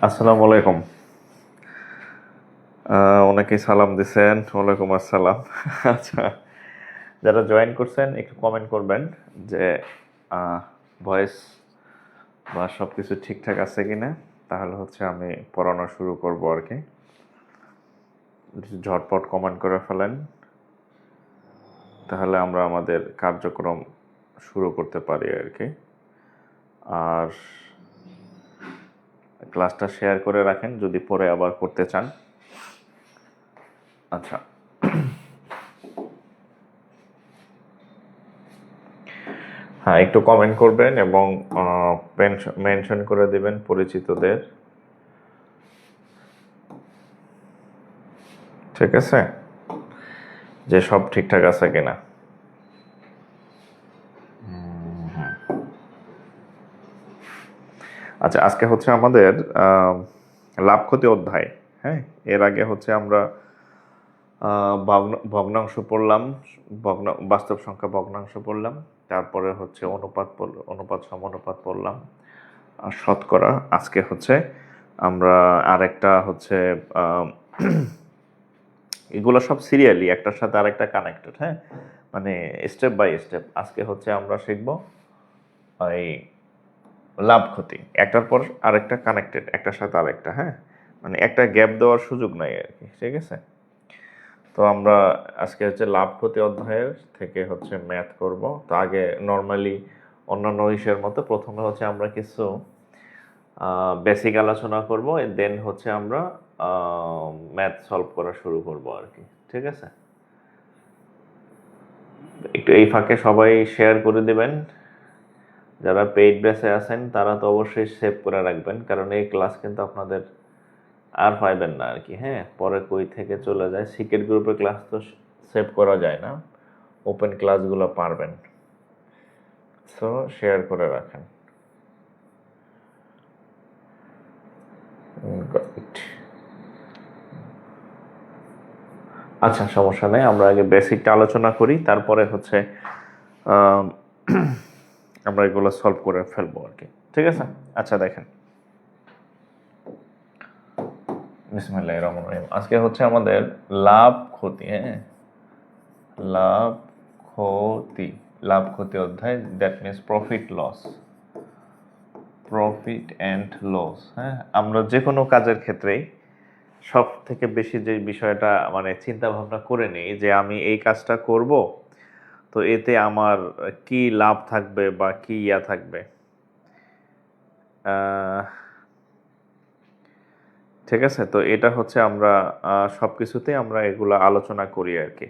আসসালামু আলাইকুম। অনেকেই সালাম দিছেন। ওয়ালাইকুম আসসালাম। আচ্ছা, যারা জয়েন করছেন একটু কমেন্ট করবেন যে ভয়েস বা সব কিছু ঠিকঠাক আছে কিনা, তাহলে হচ্ছে আমি পড়ানো শুরু করব আর কি। ঝটপট কমেন্ট করে ফেলেন, তাহলে আমরা আমাদের কার্যক্রম শুরু করতে পারি আর কি। আর ক্লাসটা শেয়ার করে রাখেন যদি পরে আবার করতে চান। আচ্ছা, হ্যাঁ, একটু কমেন্ট করবেন এবং মেনশন করে দিবেন পরিচিতদের। ঠিক আছে, যে সব ঠিকঠাক আছে কিনা। আচ্ছা, আজকে হচ্ছে আমাদের লাভ ক্ষতি অধ্যায়। হ্যাঁ, এর আগে হচ্ছে আমরা ভগ্নাংশ পড়লাম, বাস্তব সংখ্যা ভগ্নাংশ পড়লাম, তারপরে হচ্ছে অনুপাত সমানুপাত পড়লাম, আর শতকরা। আজকে হচ্ছে আমরা আরেকটা হচ্ছে এগুলো সব সিরিয়ালি একটার সাথে আরেকটা কানেক্টেড। হ্যাঁ, মানে স্টেপ বাই স্টেপ। আজকে হচ্ছে আমরা শিখব এই লাভ ক্ষতি, একটার পর আরেকটা কানেক্টেড, একটার সাথে আরেকটা। হ্যাঁ, মানে একটা গ্যাপ দেওয়ার সুযোগ নাই আর কি। ঠিক আছে, তো আমরা আজকে হচ্ছে লাভ ক্ষতি অধ্যায়ের থেকে হচ্ছে ম্যাথ করব। তো আগে নর্মালি অন্যান্য বিষয়ের মতো প্রথমে হচ্ছে আমরা কিছু বেসিক আলোচনা করব, দেন হচ্ছে আমরা ম্যাথ সলভ করা শুরু করব আর কি। ঠিক আছে, একটু এই ফাঁকে সবাই শেয়ার করে দেবেন। যারা পেইড ব্যাচে আছেন তারা তো অবশ্যই সেভ করে রাখবেন, কারণ এই ক্লাস কিন্তু আপনাদের আর পাইবেন না আর কি। হ্যাঁ, পরে কই থেকে চলে যায়। সিক্রেট গ্রুপের ক্লাস তো সেভ করা যায় না, ওপেন ক্লাসগুলো পারবেন। সো শেয়ার করে রাখেন। আচ্ছা, সমস্যা নেই, আমরা আগে বেসিকটা আলোচনা করি, তারপরে হচ্ছে আমরা এগুলো সলভ করে ফেলবো আর কি। ঠিক আছে, আচ্ছা দেখেন, বিসমিল্লাহির রহমানির রহিম। আজকে হচ্ছে আমাদের লাভ ক্ষতি। হ্যাঁ, লাভ ক্ষতি, লাভ ক্ষতি অধ্যায়, that means profit loss, profit and loss. হ্যাঁ, আমরা যে কোনো কাজের ক্ষেত্রেই সব থেকে বেশি যে বিষয়টা মানে চিন্তা ভাবনা করে নিই যে আমি এই কাজটা করব, তো এতে আমার কি লাভ থাকবে বা কি ইয়া থাকবে। ঠিক আছে, তো এটা হচ্ছে আমরা সব কিছুতেই আমরা এগুলো আলোচনা করি আর কি,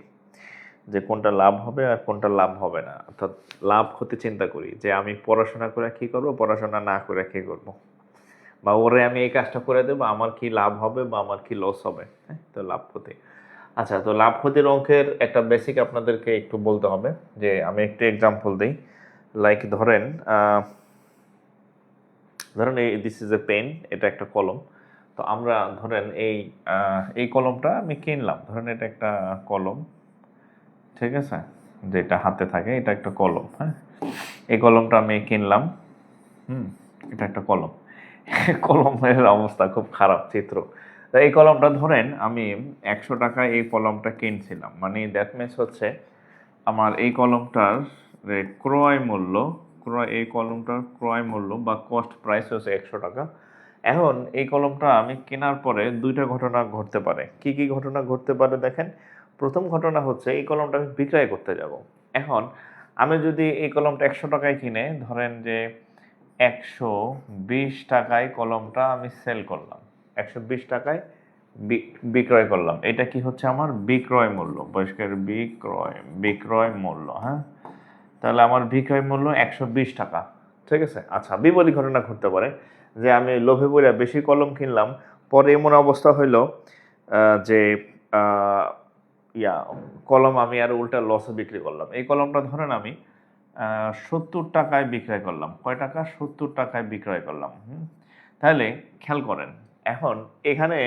যে কোনটা লাভ হবে আর কোনটা লাভ হবে না। অর্থাৎ লাভ ক্ষতি চিন্তা করি যে আমি পড়াশোনা করে কি করব, পড়াশোনা না করে কি করব, বা ওরে আমি এই কাজটা করে দেবো, আমার কি লাভ হবে বা আমার কি লস হবে। হ্যাঁ, তো লাভ ক্ষতি। আচ্ছা, তো লাভ ক্ষতির অঙ্কের একটা বেসিক আপনাদেরকে একটু বলতে হবে। যে আমি একটু এক্সাম্পল দিই, লাইক ধরেন ধরেন এই দিস ইজ এ পেন, এটা একটা কলম। তো আমরা ধরেন এই কলমটা আমি কিনলাম, ধরেন এটা একটা কলম। ঠিক আছে, যেটা হাতে থাকে এটা একটা কলম। হ্যাঁ, এই কলমটা আমি কিনলাম। এটা একটা কলম। কলমের অবস্থা খুব খারাপ চিত্র। তো এই কলমটা ধরেন আমি 100 টাকায় এই কলমটা কিনছিলাম, মানে দ্যাট মিনস হচ্ছে আমার এই কলমটার ক্রয় মূল্য, এই কলমটার ক্রয় মূল্য বা কস্ট প্রাইস হচ্ছে 100 টাকা। এখন এই কলমটা আমি কেনার পরে দুইটা ঘটনা ঘটতে পারে। কি কি ঘটনা ঘটতে পারে দেখেন। প্রথম ঘটনা হচ্ছে এই কলমটা আমি বিক্রয় করতে যাব। এখন আমি যদি এই কলমটা 100 টাকায় কিনে, ধরেন যে 120 টাকায় কলমটা আমি সেল করলাম, 120 টাকায় বিক্রয় করলাম। এটা কি হচ্ছে আমার বিক্রয় মূল্য, পরিষ্কার বিক্রয় মূল্য। হ্যাঁ, তাহলে আমার বিক্রয় মূল্য 120 টাকা। ঠিক আছে, আচ্ছা, বিপরীত ঘটনা ঘটতে পারে যে আমি লোভে পড়ে বেশি কলম কিনলাম, পরে এমন অবস্থা হইল যে আহ, কলম আমি আর উল্টা লসে বিক্রি করলাম। এই কলমটা ধরেন আমি 70 টাকায় বিক্রয় করলাম। কয় টাকা? 70 টাকায় বিক্রয় করলাম। তাহলে খেয়াল করেন, এখন এখানে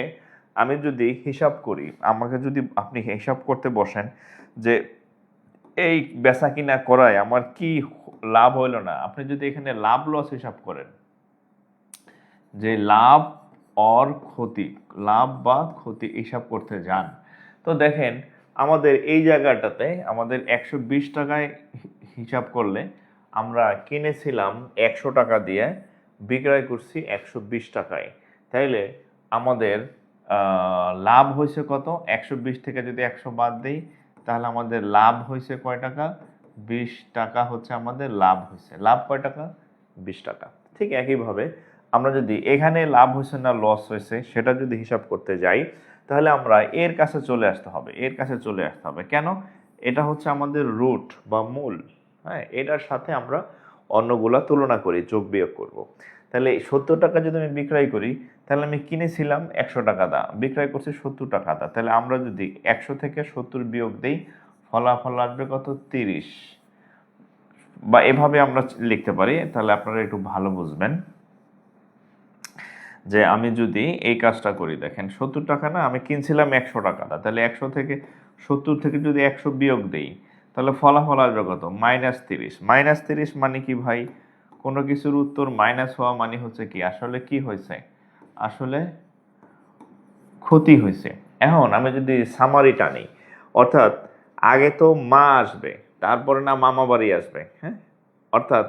আমি যদি হিসাব করি, আমাকে যদি আপনি হিসাব করতে বসেন যে এই বেচা কিনা করায় আমার কি লাভ হইল না, আপনি যদি এখানে লাভ লস হিসাব করেন, যে লাভ অর ক্ষতি, লাভ বা ক্ষতি হিসাব করতে যান, তো দেখেন আমাদের এই জায়গাটাতে আমাদের 120 টাকায় হিসাব করলে আমরা কিনেছিলাম 100 টাকা দিয়ে, বিক্রয় করছি 120 টাকায়। তাইলে আমাদের লাভ হয়েছে কত? 120 থেকে যদি 100 বাদ দিই তাহলে আমাদের লাভ হয়েছে কয় টাকা? 20 টাকা হচ্ছে আমাদের লাভ হয়েছে। লাভ কয় টাকা? 20 টাকা। ঠিক একইভাবে আমরা যদি এখানে লাভ হয়েছে না লস হয়েছে সেটা যদি হিসাব করতে যাই তাহলে আমরা এর কাছে চলে আসতে হবে, এর কাছে চলে আসতে হবে। কেন? এটা হচ্ছে আমাদের রুট বা মূল। হ্যাঁ, এটার সাথে আমরা অন্যগুলা তুলনা করি, যোগ বিয়োগ করব। তাহলে 70 টাকা যদি আমি বিক্রয় করি তাহলে আমি কিনেছিলাম 100 টাকা দা, বিক্রয় করছি 70 টাকা দা। তাহলে আমরা যদি 100 থেকে 70 বিয়োগ দিই ফলাফল আসবে কত? 30। বা এভাবে আমরা লিখতে পারি, তাহলে আপনারা একটু ভালো বুঝবেন। যে আমি যদি এই কাজটা করি, দেখেন 70 টাকা না, আমি কিনছিলাম 100 টাকা দা, তাহলে 100 থেকে 70 থেকে যদি 100 বিয়োগ দেই তাহলে ফলাফল আসবে কত? -30। -30 মানে কি ভাই? কোনো কিছুর উত্তর মাইনাস হওয়া মানে হচ্ছে কি? আসলে কি হয়েছে? আসলে ক্ষতি হয়েছে। এখন আমি যদি সামারি টানি, অর্থাৎ আগে তো মা আসবে, তারপরে না মামা বাড়ি আসবে। হ্যাঁ, অর্থাৎ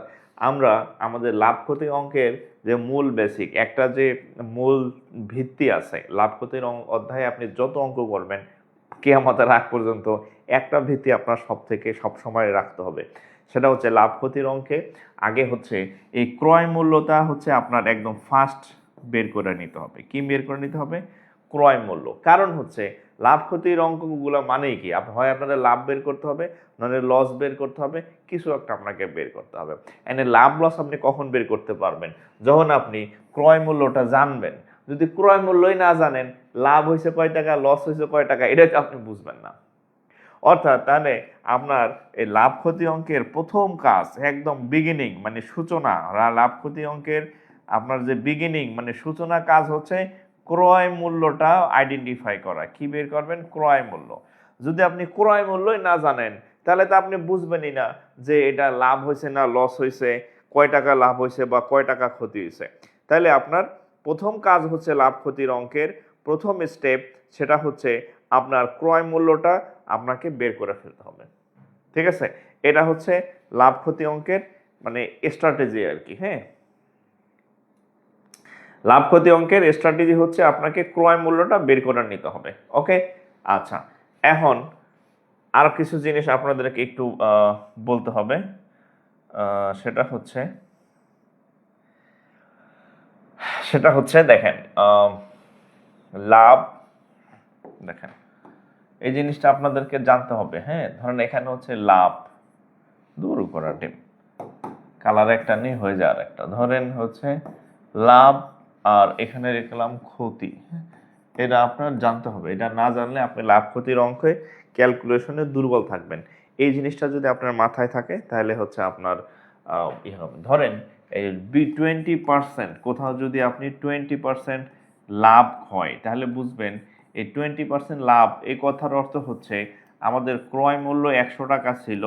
আমরা আমাদের লাভ ক্ষতি অঙ্কের যে মূল বেসিক, একটা যে মূল ভিত্তি আছে লাভ ক্ষতির অধ্যায়ে আপনি যত অঙ্ক করবেন কিয়ামতের আগ পর্যন্ত একটা ভিত্তি আপনার সব সময় রাখতে হবে। সেটা হচ্ছে লাভ ক্ষতির অঙ্কে আগে হচ্ছে এই ক্রয় মূল্যটা হচ্ছে আপনার একদম ফার্স্ট বের করে নিতে হবে। কি বের করে নিতে হবে? ক্রয় মূল্য। কারণ হচ্ছে লাভ ক্ষতির অঙ্কগুলো মানেই কি, হয় আপনাদের লাভ বের করতে হবে, নইলে লস বের করতে হবে, কিছু একটা আপনাকে বের করতে হবে। এনে লাভ লস আপনি কখন বের করতে পারবেন? যখন আপনি ক্রয় মূল্যটা জানবেন। যদি ক্রয় মূল্যই না জানেন, লাভ হয়েছে কয় টাকা, লস হয়েছে কয় টাকা, এটা আপনি বুঝবেন না। অর্থাৎ তাহলে আপনার এই লাভ ক্ষতি অঙ্কের প্রথম কাজ একদম বিগিনিং মানে সূচনা, লাভ ক্ষতি অঙ্কের আপনার যে বিগিনিং মানে সূচনা কাজ হচ্ছে ক্রয় মূল্যটা আইডেন্টিফাই করা। কি বের করবেন? ক্রয় মূল্য। যদি আপনি ক্রয় মূল্যই না জানেন তাহলে তো আপনি বুঝবেনই না যে এটা লাভ হয়েছে না লস হয়েছে, কয় টাকা লাভ হয়েছে বা কয় টাকা ক্ষতি হয়েছে। তাহলে আপনার প্রথম কাজ হচ্ছে লাভ ক্ষতির অঙ্কের প্রথম স্টেপ, সেটা হচ্ছে আপনার ক্রয় মূল্যটা আপনাকে বের করে ফেলতে হবে। ঠিক আছে, এটা হচ্ছে লাভ ক্ষতি অঙ্কের মানে স্ট্র্যাটেজি আর কি। হ্যাঁ, লাভ ক্ষতি অঙ্কের স্ট্র্যাটেজি হচ্ছে আপনাকে ক্রয় মূল্যটা বের করে নিতে হবে। ওকে, আচ্ছা, এখন আর কিছু জিনিস আপনাদেরকে একটু বলতে হবে। সেটা হচ্ছে দেখেন, লাভ, দেখেন এই জিনিসটা আপনাদেরকে জানতে হবে। হ্যাঁ, ধরেন এখানে হচ্ছে লাভ, দূর করা টিম কালার একটা নিয়ে হয়ে যায় আর একটা, ধরেন হচ্ছে লাভ আর এখানে লিখলাম ক্ষতি। এটা আপনার জানতে হবে, এটা না জানলে আপনি লাভ ক্ষতির অঙ্কে ক্যালকুলেশনে দুর্বল থাকবেন। এই জিনিসটা যদি আপনার মাথায় থাকে তাহলে হচ্ছে আপনার হবে। ধরেন এই 20%, কোথাও যদি আপনি 20% লাভ হয় তাহলে বুঝবেন এই 20% লাভ, এই কথার অর্থ হচ্ছে আমাদের ক্রয় মূল্য 100 টাকা ছিল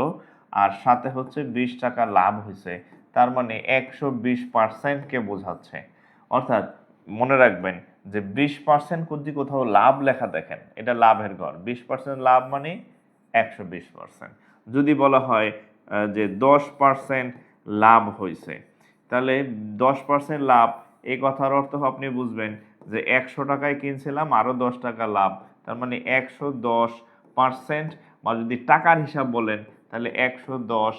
আর সাথে হচ্ছে 20 টাকা লাভ হয়েছে, তার মানে 120%কে বোঝাচ্ছে। অর্থাৎ মনে রাখবেন যে 20% যদি কোথাও লাভ লেখা দেখেন, এটা লাভের ঘর, 20% লাভ মানে 120%। যদি বলা হয় যে 10% লাভ হয়েছে, তাহলে 10% লাভ, এই কথার অর্থ আপনি বুঝবেন যে 100 টাকায় কিনছিলাম আরো 10 টাকা লাভ, তার মানে 110%, বা যদি টাকার হিসাব বলেন তাহলে 110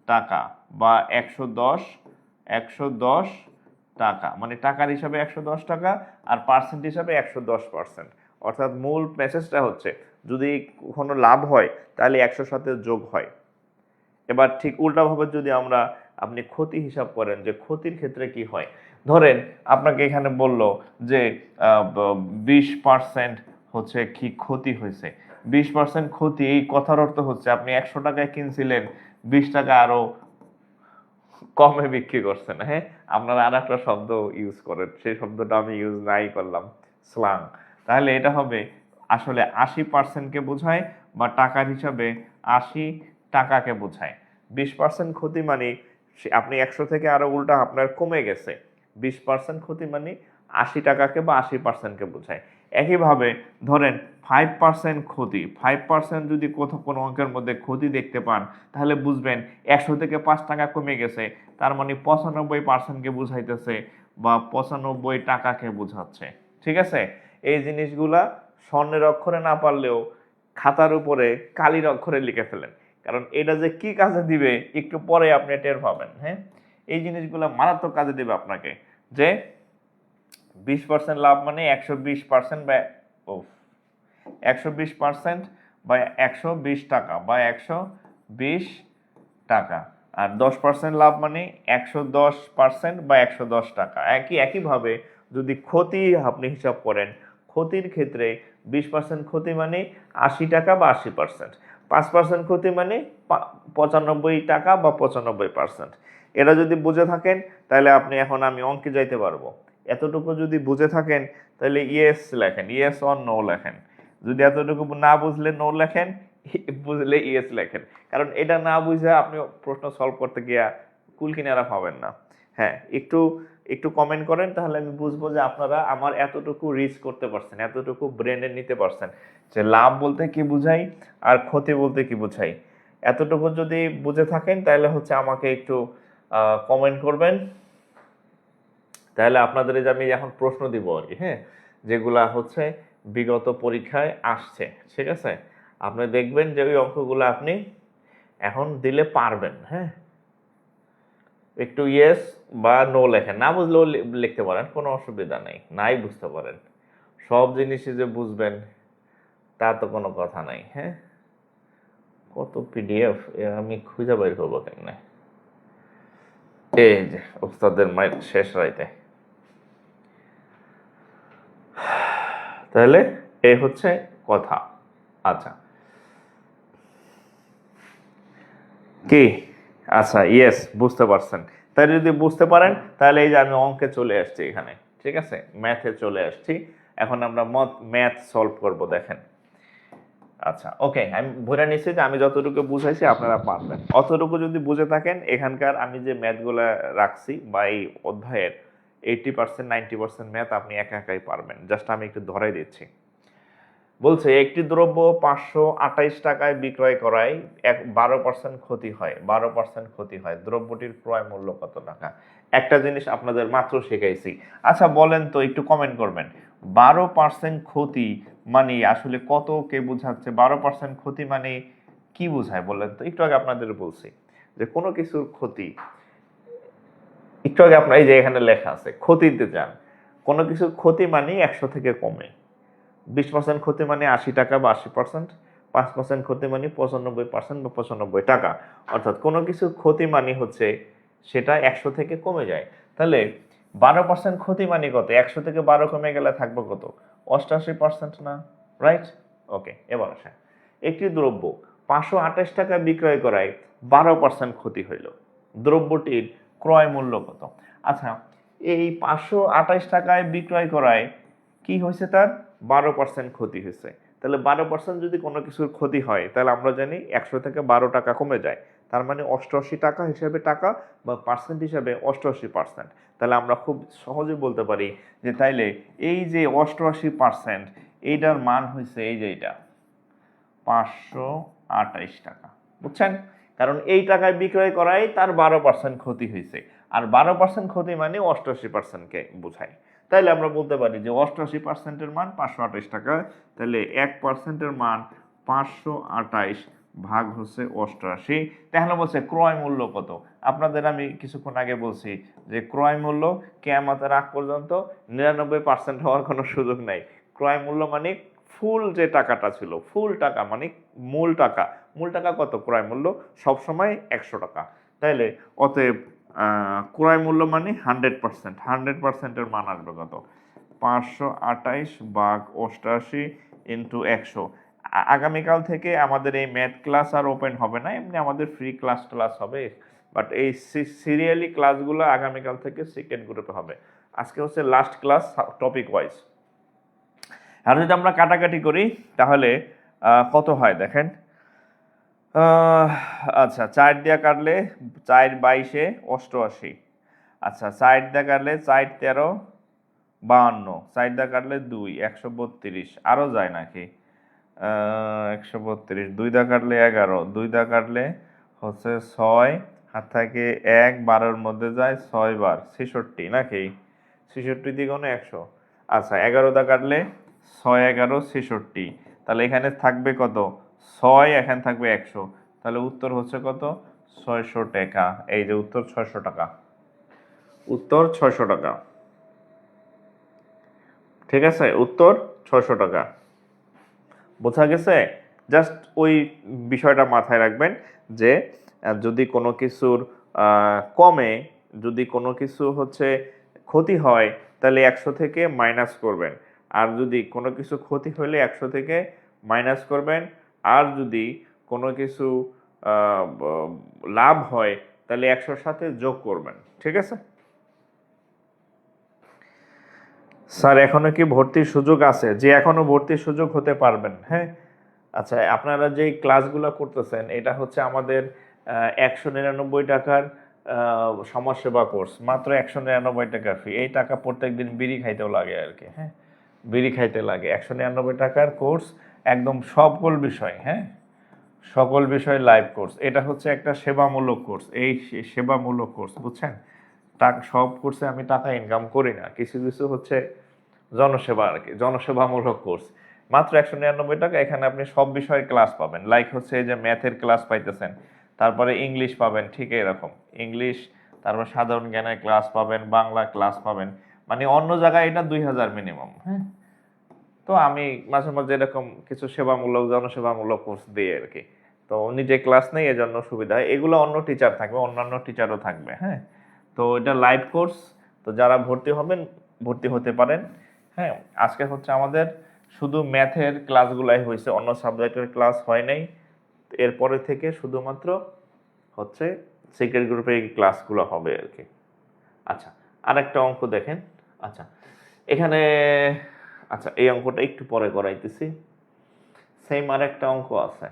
টাকা বা 110 টাকা, মানে টাকার হিসাবে 110 টাকা আর পার্সেন্ট হিসাবে 110%। অর্থাৎ মূল মেসেজটা হচ্ছে যদি কোনো লাভ হয় তাহলে 100 সাথে যোগ হয়। এবার ঠিক উল্টাভাবে যদি আপনি ক্ষতি হিসাব করেন যে ক্ষতির ক্ষেত্রে কি হয়, ধরেন আপনাকে এখানে বলল যে 20% হচ্ছে কি ক্ষতি হয়েছে। 20% ক্ষতি, এই কথার অর্থ হচ্ছে আপনি 100 টাকায় কিনছিলেন, 20 টাকা আরো কমে বিক্রি করছেন। হ্যাঁ, আপনারা আর একটা শব্দ ইউজ করেন, সেই শব্দটা আমি ইউজ নাই করলাম, স্লাং। তাহলে এটা হবে আসলে 80%কে বোঝায় বা টাকার হিসাবে 80 টাকাকে বোঝায়। 20% ক্ষতি মানে আপনি 100 থেকে আরো উল্টা আপনার কমে গেছে। 20% ক্ষতি মানে 80 টাকাকে বা 80%কে বোঝায়। একইভাবে ধরেন 5% ক্ষতি, 5% যদি কোথাও কোনো অঙ্কের মধ্যে ক্ষতি দেখতে পান তাহলে বুঝবেন 100 থেকে 5 টাকা কমে গেছে, তার মানে 95%কে বুঝাইতেছে বা 95 টাকাকে বোঝাচ্ছে। ঠিক আছে, এই জিনিসগুলা স্বর্ণের অক্ষরে না পারলেও খাতার উপরে কালির অক্ষরে লিখে ফেলেন, কারণ এটা যে কি কাজে দিবে একটু পরে আপনি টের পাবেন। হ্যাঁ, এই জিনিসগুলো মারাত্মক কাজে দিবে আপনাকে, যে 20% লাভ মানে 120% বা 120% বা 120 টাকা বা 120 টাকা, আর 10% লাভ মানে 110% বা 110 টাকা। একইভাবে যদি ক্ষতি আপনি হিসাব করেন, ক্ষতির ক্ষেত্রে 20% ক্ষতি মানে 80 টাকা বা 80%, 5% ক্ষতি মানে 95 টাকা বা 95%। এটা যদি বুঝে থাকেন তাহলে আপনি এখন আমি অঙ্কে যাইতে পারবো। এতটুকু যদি বুঝে থাকেন তাহলে ইয়েস লেখেন, ইয়েস অর নো লেখেন। যদি এতটুকু না বুঝলে নো লেখেন, বুঝলে ইয়েস লেখেন, কারণ এটা না বুঝে আপনি প্রশ্ন সলভ করতে গিয়া কুল কিনারা পাবেন না। হ্যাঁ, একটু একটু কমেন্ট করেন, তাহলে আমি বুঝবো যে আপনারা আমার এতটুকু রিচ করতে পারছেন, এতটুকু ব্রেনে নিতে পারছেন যে লাভ বলতে কি বুঝাই আর ক্ষতি বলতে কি বুঝাই। এতটুকু যদি বুঝে থাকেন তাহলে হচ্ছে আমাকে একটু কমেন্ট করবেন, তাহলে আপনাদের যে আমি এখন প্রশ্ন দিব আর কি, হ্যাঁ, যেগুলা হচ্ছে বিগত পরীক্ষায় আসছে। ঠিক আছে, আপনি দেখবেন যে ওই অঙ্কগুলো আপনি এখন দিলে পারবেন। হ্যাঁ, একটু ইয়েস বা নো লেখেন, না বুঝলেও লিখতে পারেন, কোনো অসুবিধা নেই, নাই বুঝতে পারেন। সব জিনিসই যে বুঝবেন তা তো কোনো কথা নাই। হ্যাঁ, কত পিডিএফ আমি খুঁজে বের করবো কেমনে? এই যে ওস্তাদের মাইর শেষ রাইতে। তাহলে এই হচ্ছে কথা। আচ্ছা, কি? আচ্ছা, ইয়েস, বুঝতে পারছেন। তাই যদি বুঝতে পারেন তাহলে এই যে আমি অঙ্কে চলে আসছি এখানে। ঠিক আছে, ম্যাথে চলে আসছি। এখন আমরা ম্যাথ সলভ করব, দেখেন। আচ্ছা, ওকে, আমি ধরে নিচ্ছি যে আমি যতটুকু বুঝাইছি আপনারা পারবেন। অতটুকু যদি বুঝে থাকেন, এখানকার আমি যে ম্যাথগুলো রাখছি বা এই অধ্যায়ের 80% 90% ম্যাথ আপনি একা একাই পারবেন। জাস্ট আমি একটু ধরাই দিচ্ছি। বলছে একটি দ্রব্য 528 টাকায় বিক্রয় করায় 12% ক্ষতি হয়, 12% ক্ষতি হয়, দ্রব্যটির ক্রয় মূল্য কত টাকা? একটা জিনিস আপনাদের মাত্র শেখাইছি। আচ্ছা বলেন তো, একটু কমেন্ট করবেন, 12% ক্ষতি মানে আসলে কত কে বোঝাচ্ছে? 12% ক্ষতি মানে কি বোঝায় বলেন তো? একটু আগে আপনাদের বলছি যে কোনো কিছুর ক্ষতি, একটু আগে আপনার এই যে এখানে লেখা আছে ক্ষতিতে যান, কোনো কিছুর ক্ষতি মানে 100 থেকে কমে। 20% ক্ষতি মানে 80 টাকা বা 80%, 5% ক্ষতি মানে 95% বা 95 টাকা। অর্থাৎ কোনো কিছু ক্ষতি মানে হচ্ছে সেটা 100 থেকে কমে যায়। তাহলে 12% ক্ষতি মানে কত? 100 থেকে 12 কমে গেলে থাকবে কত? 88% না? রাইট? ওকে, এবার আসেন, একটি দ্রব্য 528 টাকা বিক্রয় করায় 12% ক্ষতি হইল, দ্রব্যটির ক্রয় মূল্য কত? আচ্ছা, এই 528 টাকায় বিক্রয় করায় কি হয়েছে? তার 12% ক্ষতি হয়েছে। তাহলে 12% যদি কোনো কিছুর ক্ষতি হয় তাহলে আমরা জানি 100 থেকে 12 টাকা কমে যায়, তার মানে 88 টাকা হিসেবে টাকা বা পার্সেন্ট হিসেবে 88%। তাহলে আমরা খুব সহজে বলতে পারি যে তাইলে এই যে 88% এইটার মান হয়েছে এই যে এটা 528 টাকা। বুঝছেন? কারণ এই টাকায় বিক্রয় করাই তার 12% ক্ষতি হয়েছে, আর 12% ক্ষতি মানে 88%কে বোঝায়। তাইলে আমরা বলতে পারি যে 88%-এর মান 528 টাকা। তাহলে 1%-এর মান 528 ভাগ হচ্ছে 88। তাহলে বলছে ক্রয় মূল্য কত? আপনাদের আমি কিছুক্ষণ আগে বলছি যে ক্রয় মূল্য কিয়ামতের আগ পর্যন্ত 99% হওয়ার কোনো সুযোগ নাই। ক্রয় মূল্য মানে ফুল যে টাকাটা ছিল, ফুল টাকা মানে মূল টাকা। মূল টাকা কত? ক্রয় মূল্য সবসময় 100 টাকা। তাইলে অতএব ক্রয় মূল্য মানে 100%, 100%-এর মান আসবে কত? 528 ভাগ 88 ইন্টু 100। আগামীকাল থেকে আমাদের এই ম্যাথ ক্লাস আর ওপেন হবে না, এমনি আমাদের ফ্রি ক্লাস হবে, বাট এই সিরিয়ালি ক্লাসগুলো আগামীকাল থেকে সেকেন্ড গ্রুপে হবে। আজকে হচ্ছে লাস্ট ক্লাস টপিক ওয়াইজ। আর যদি আমরা কাটাকাটি করি তাহলে কত হয় দেখেন। আচ্ছা, 4 দিয়ে কাটলে 4 22 88। আচ্ছা, 4 দিয়ে কাটলে 4 13 52, 4 দা কাটলে 2, 132, আরও যায় নাকি? 132, 2 দা কাটলে 11, 2 দা কাটলে হচ্ছে 6, হাত থাকে 1, 12-র মধ্যে যায় 6 বার, 66 নাকি? 66 দ্বিগুণে 100। আচ্ছা 11 দা কাটলে 6, 11, 66, তাহলে এখানে থাকবে কত? 6, এখানে থাকবে 100, তাহলে উত্তর হচ্ছে কত? 600 টাকা। এই যে উত্তর 600 টাকা, উত্তর 600 টাকা। ঠিক আছে, উত্তর 600 টাকা। বোঝা গেছে? জাস্ট ওই বিষয়টা মাথায় রাখবেন যে যদি কোনো কিছুর কমে, যদি কোনো কিছু হচ্ছে ক্ষতি হয় তাহলে 100 থেকে মাইনাস করবেন, আর যদি কোনো কিছু ক্ষতি হলে 100 থেকে মাইনাস করবেন, আর যদি কোনো কিছু লাভ হয় তাহলে 100-র সাথে যোগ করবেন। ঠিক আছে স্যার, এখনো কি ভর্তির সুযোগ আছে? যে এখনো ভর্তির সুযোগ হতে পারবেন। হ্যাঁ, আচ্ছা আপনারা যে ক্লাসগুলো করতেছেন এটা হচ্ছে আমাদের 199 টাকার সমাজসেবা কোর্স, মাত্র 199 টাকা ফি। এই টাকা প্রত্যেক দিন বিড়ি খাইতেও লাগে আর কি। হ্যাঁ, বিড়ি খাইতে লাগে। 199 টাকার কোর্স, একদম সকল বিষয়, হ্যাঁ সকল বিষয় লাইভ কোর্স। এটা হচ্ছে একটা সেবামূলক কোর্স, এই সেবামূলক কোর্স, বুঝছেন? সব কোর্সে আমি টাকা ইনকাম করি না, কিছু কিছু হচ্ছে জনসেবা আর কি, জনসেবামূলক কোর্স। মাত্র 199 টাকা, এখানে আপনি সব বিষয়ের ক্লাস পাবেন। লাইক হচ্ছে এই যে ম্যাথের ক্লাস পাইতেছেন, তারপরে ইংলিশ পাবেন, ঠিক এরকম ইংলিশ, তারপর সাধারণ জ্ঞানের ক্লাস পাবেন, বাংলা ক্লাস পাবেন। মানে অন্য জায়গায় এটা 2000 মিনিমাম। হ্যাঁ, তো আমি মাঝে মাঝে এরকম কিছু সেবামূলক জনসেবামূলক কোর্স দিই আর কি। তো নিজে ক্লাস নেই, এজন্য সুবিধা। এগুলো অন্য টিচার থাকবে, অন্যান্য টিচারও থাকবে। হ্যাঁ, তো এটা লাইভ কোর্স। তো যারা ভর্তি হবেন ভর্তি হতে পারেন। হ্যাঁ, আজকে হচ্ছে আমাদের শুধু ম্যাথের ক্লাসগুলাই হয়েছে, অন্য সাবজেক্টের ক্লাস হয় নাই। এরপরে থেকে শুধুমাত্র হচ্ছে সিক্রেট গ্রুপে এই ক্লাসগুলো হবে আর কি। আচ্ছা, আরেকটা অঙ্ক দেখেন। আচ্ছা এখানে, আচ্ছা এই অঙ্কটা একটু পরে করাইতেছি। সেম আরেকটা অঙ্ক আছে।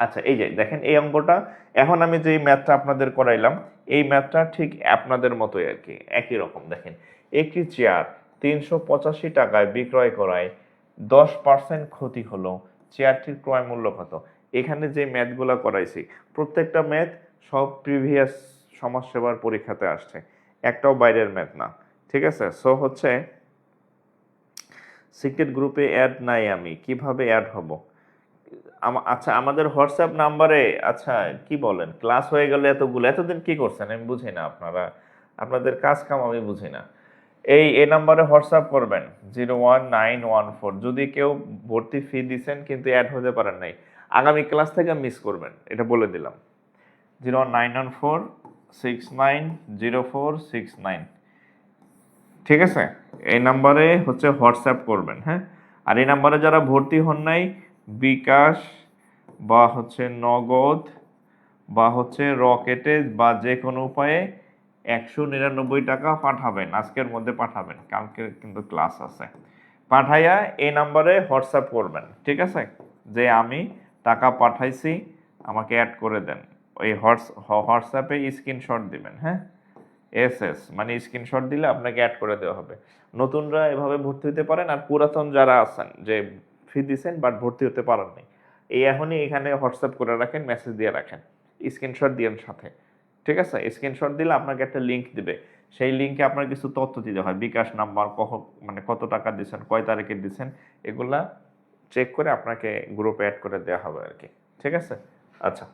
আচ্ছা এই যে দেখেন এই অঙ্কটা, এখন আমি যে ম্যাথটা আপনাদের করাইলাম এই ম্যাথটা ঠিক আপনাদের মতোই আর কি, একই রকম। দেখেন একটি চেয়ার 385 টাকায় বিক্রয় করায় 10% ক্ষতি হলো, চেয়ারটির ক্রয় মূল্য কত? এখানে যে ম্যাথগুলো করাইছি প্রত্যেকটা ম্যাথ সব প্রিভিয়াস সমাজসেবার পরীক্ষাতে আসছে, একটাও বাইরের ম্যাথ না। ঠিক আছে, সো হচ্ছে সিক্রেট গ্রুপে অ্যাড নাই, আমি কিভাবে অ্যাড হব? আচ্ছা আমাদের হোয়াটসঅ্যাপ নাম্বারে, আচ্ছা কি বলেন, ক্লাস হয়ে গেলে এতগুলো, এতদিন কি করছেন আমি বুঝি না। আপনাদের কাজ কাম আমি বুঝি না। এই নাম্বারে হোয়াটসঅ্যাপ করবেন 01914। যদি কেউ ভর্তি ফি দিচ্ছেন কিন্তু অ্যাড হতে পারেন নাই, আগামী ক্লাস থেকে মিস করবেন, এটা বলে দিলাম। 09146904669। ঠিক আছে, এই নাম্বারে হচ্ছে হোয়াটসঅ্যাপ করবেন। হ্যাঁ, আর এই নাম্বারে যারা ভর্তি হন নাই, বিকাশ বা হচ্ছে নগদ বা হচ্ছে রকেটে বা যে কোনো উপায়ে 199 টাকা পাঠাবেন, আজকের মধ্যে পাঠাবেন, কালকে কিন্তু ক্লাস আছে। পাঠাইয়া এই নাম্বারে হোয়াটসঅ্যাপ করবেন। ঠিক আছে, যে আমি টাকা পাঠাইছি, আমাকে অ্যাড করে দেন। ওই হোয়াটসঅ্যাপে স্ক্রিনশট দিবেন। হ্যাঁ, এসএস মানে স্ক্রিনশট দিলে আপনাকে অ্যাড করে দেওয়া হবে। নতুনরা এভাবে ভর্তি হতে পারেন, আর পুরাতন যারা আছেন যে ফি দিচ্ছেন বাট ভর্তি হতে পারেননি, এই এখনই এখানে হোয়াটসঅ্যাপ করে রাখেন, মেসেজ দিয়ে রাখেন, স্ক্রিনশট দিয়েন সাথে। ঠিক আছে, স্ক্রিনশট দিলে আপনাকে একটা লিঙ্ক দিবে, সেই লিঙ্কে আপনার কিছু তথ্য দিতে হয়, বিকাশ নাম্বার, মানে কত টাকা দিচ্ছেন, কয় তারিখে দিচ্ছেন, এগুলা চেক করে আপনাকে গ্রুপে অ্যাড করে দেওয়া হবে আর কি। ঠিক আছে, আচ্ছা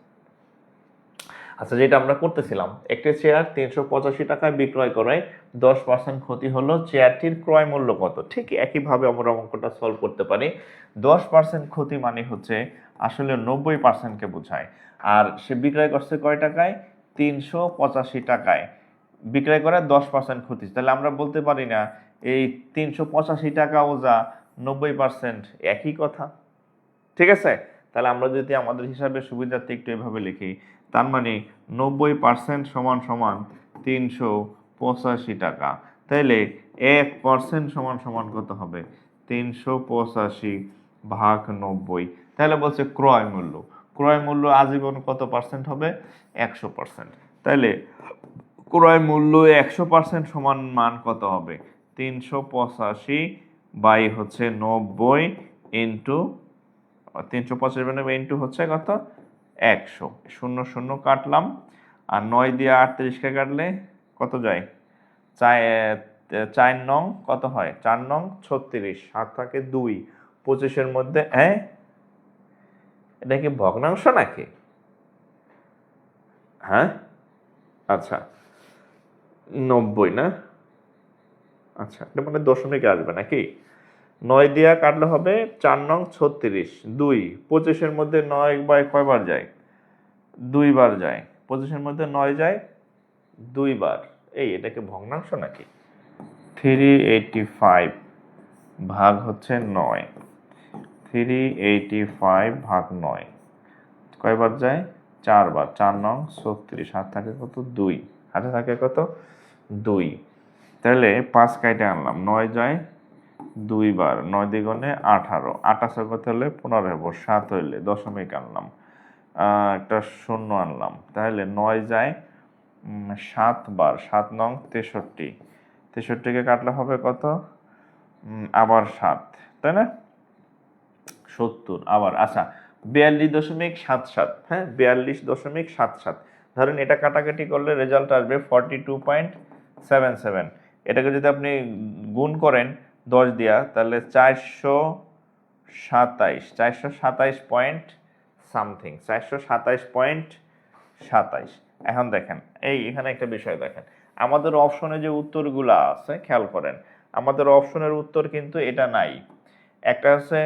আচ্ছা যেটা আমরা করতেছিলাম, একটি চেয়ার 385 টাকায় বিক্রয় করায় 10% ক্ষতি হলো, চেয়ারটির ক্রয় মূল্য কত? ঠিক একইভাবে আমরা অঙ্কটা সলভ করতে পারি। 10% ক্ষতি মানে হচ্ছে আসলে 90%কে বোঝায়। আর সে বিক্রয় করছে কয় টাকায়? 385 টাকায় বিক্রয় করে 10% ক্ষতি। তাহলে আমরা বলতে পারি না এই 385 টাকাও যা 90% একই কথা? ঠিক আছে, তাহলে আমরা যদি আমাদের হিসাবে সুবিধার্থে একটু এভাবে লিখি, তার মানে 90% সমান সমান 385 টাকা। তাইলে 1% সমান সমান কত হবে? 385 ভাগ 90। তাহলে বলছে ক্রয় মূল্য, ক্রয় মূল্য আজীবন কত পার্সেন্ট হবে? 100%। তাইলে ক্রয় মূল্য 100% সমান মান কত হবে? 385 বাই হচ্ছে 90 ইন্টু 385 ইন্টু হচ্ছে কত 100, 0 0 কাটলাম, আর 9 দিয়ে 38কে কাটলে কত যায়, 4 নং কত হয়, 4 নং 36, হাত থাকে 2, 25-এর মধ্যে এটা কি ভগ্নাংশ নাকি? হ্যাঁ, আচ্ছা 90 না, আচ্ছা এটা মানে দশমিক আসবে নাকি? 9 দিয়া কাটলে হবে 4 নং 36, 2, 25-এর মধ্যে 9 বাই কয়বার যায়, 2 বার যায়, 25-এর মধ্যে 9 যায় 2 বার, এটাকে ভগ্নাংশ নাকি? 385 ভাগ হচ্ছে 9, 385 ভাগ 9 কয়বার যায়, 4 বার, 4 নং 36, হাত থাকে কত 2, হাতে থাকে কত 2, তাহলে 5 কাইটে আনলাম, 9 যায় 2 বার, 9 দ্বিগুণে 18, 28 কত হলে 15 হবো, 7 হইলে দশমিক আনলাম, একটা শূন্য আনলাম, তাহলে 9 যায় 7 বার, 7 নং 63, 63কে কাটলে হবে কত, আবার 7, তাই না 70, আবার আচ্ছা 42.77, হ্যাঁ 42.77, ধরেন এটা কাটাকাটি করলে রেজাল্ট আসবে 42.77, এটাকে যদি আপনি গুণ করেন 10 দিয়া তাহলে 427 পয়েন্ট সামথিং, 427.27। এখন দেখেন এখানে একটা বিষয় দেখেন, আমাদের অপশনে যে উত্তরগুলো আছে খেয়াল করেন, আমাদের অপশনের উত্তর কিন্তু এটা নাই, একটা হচ্ছে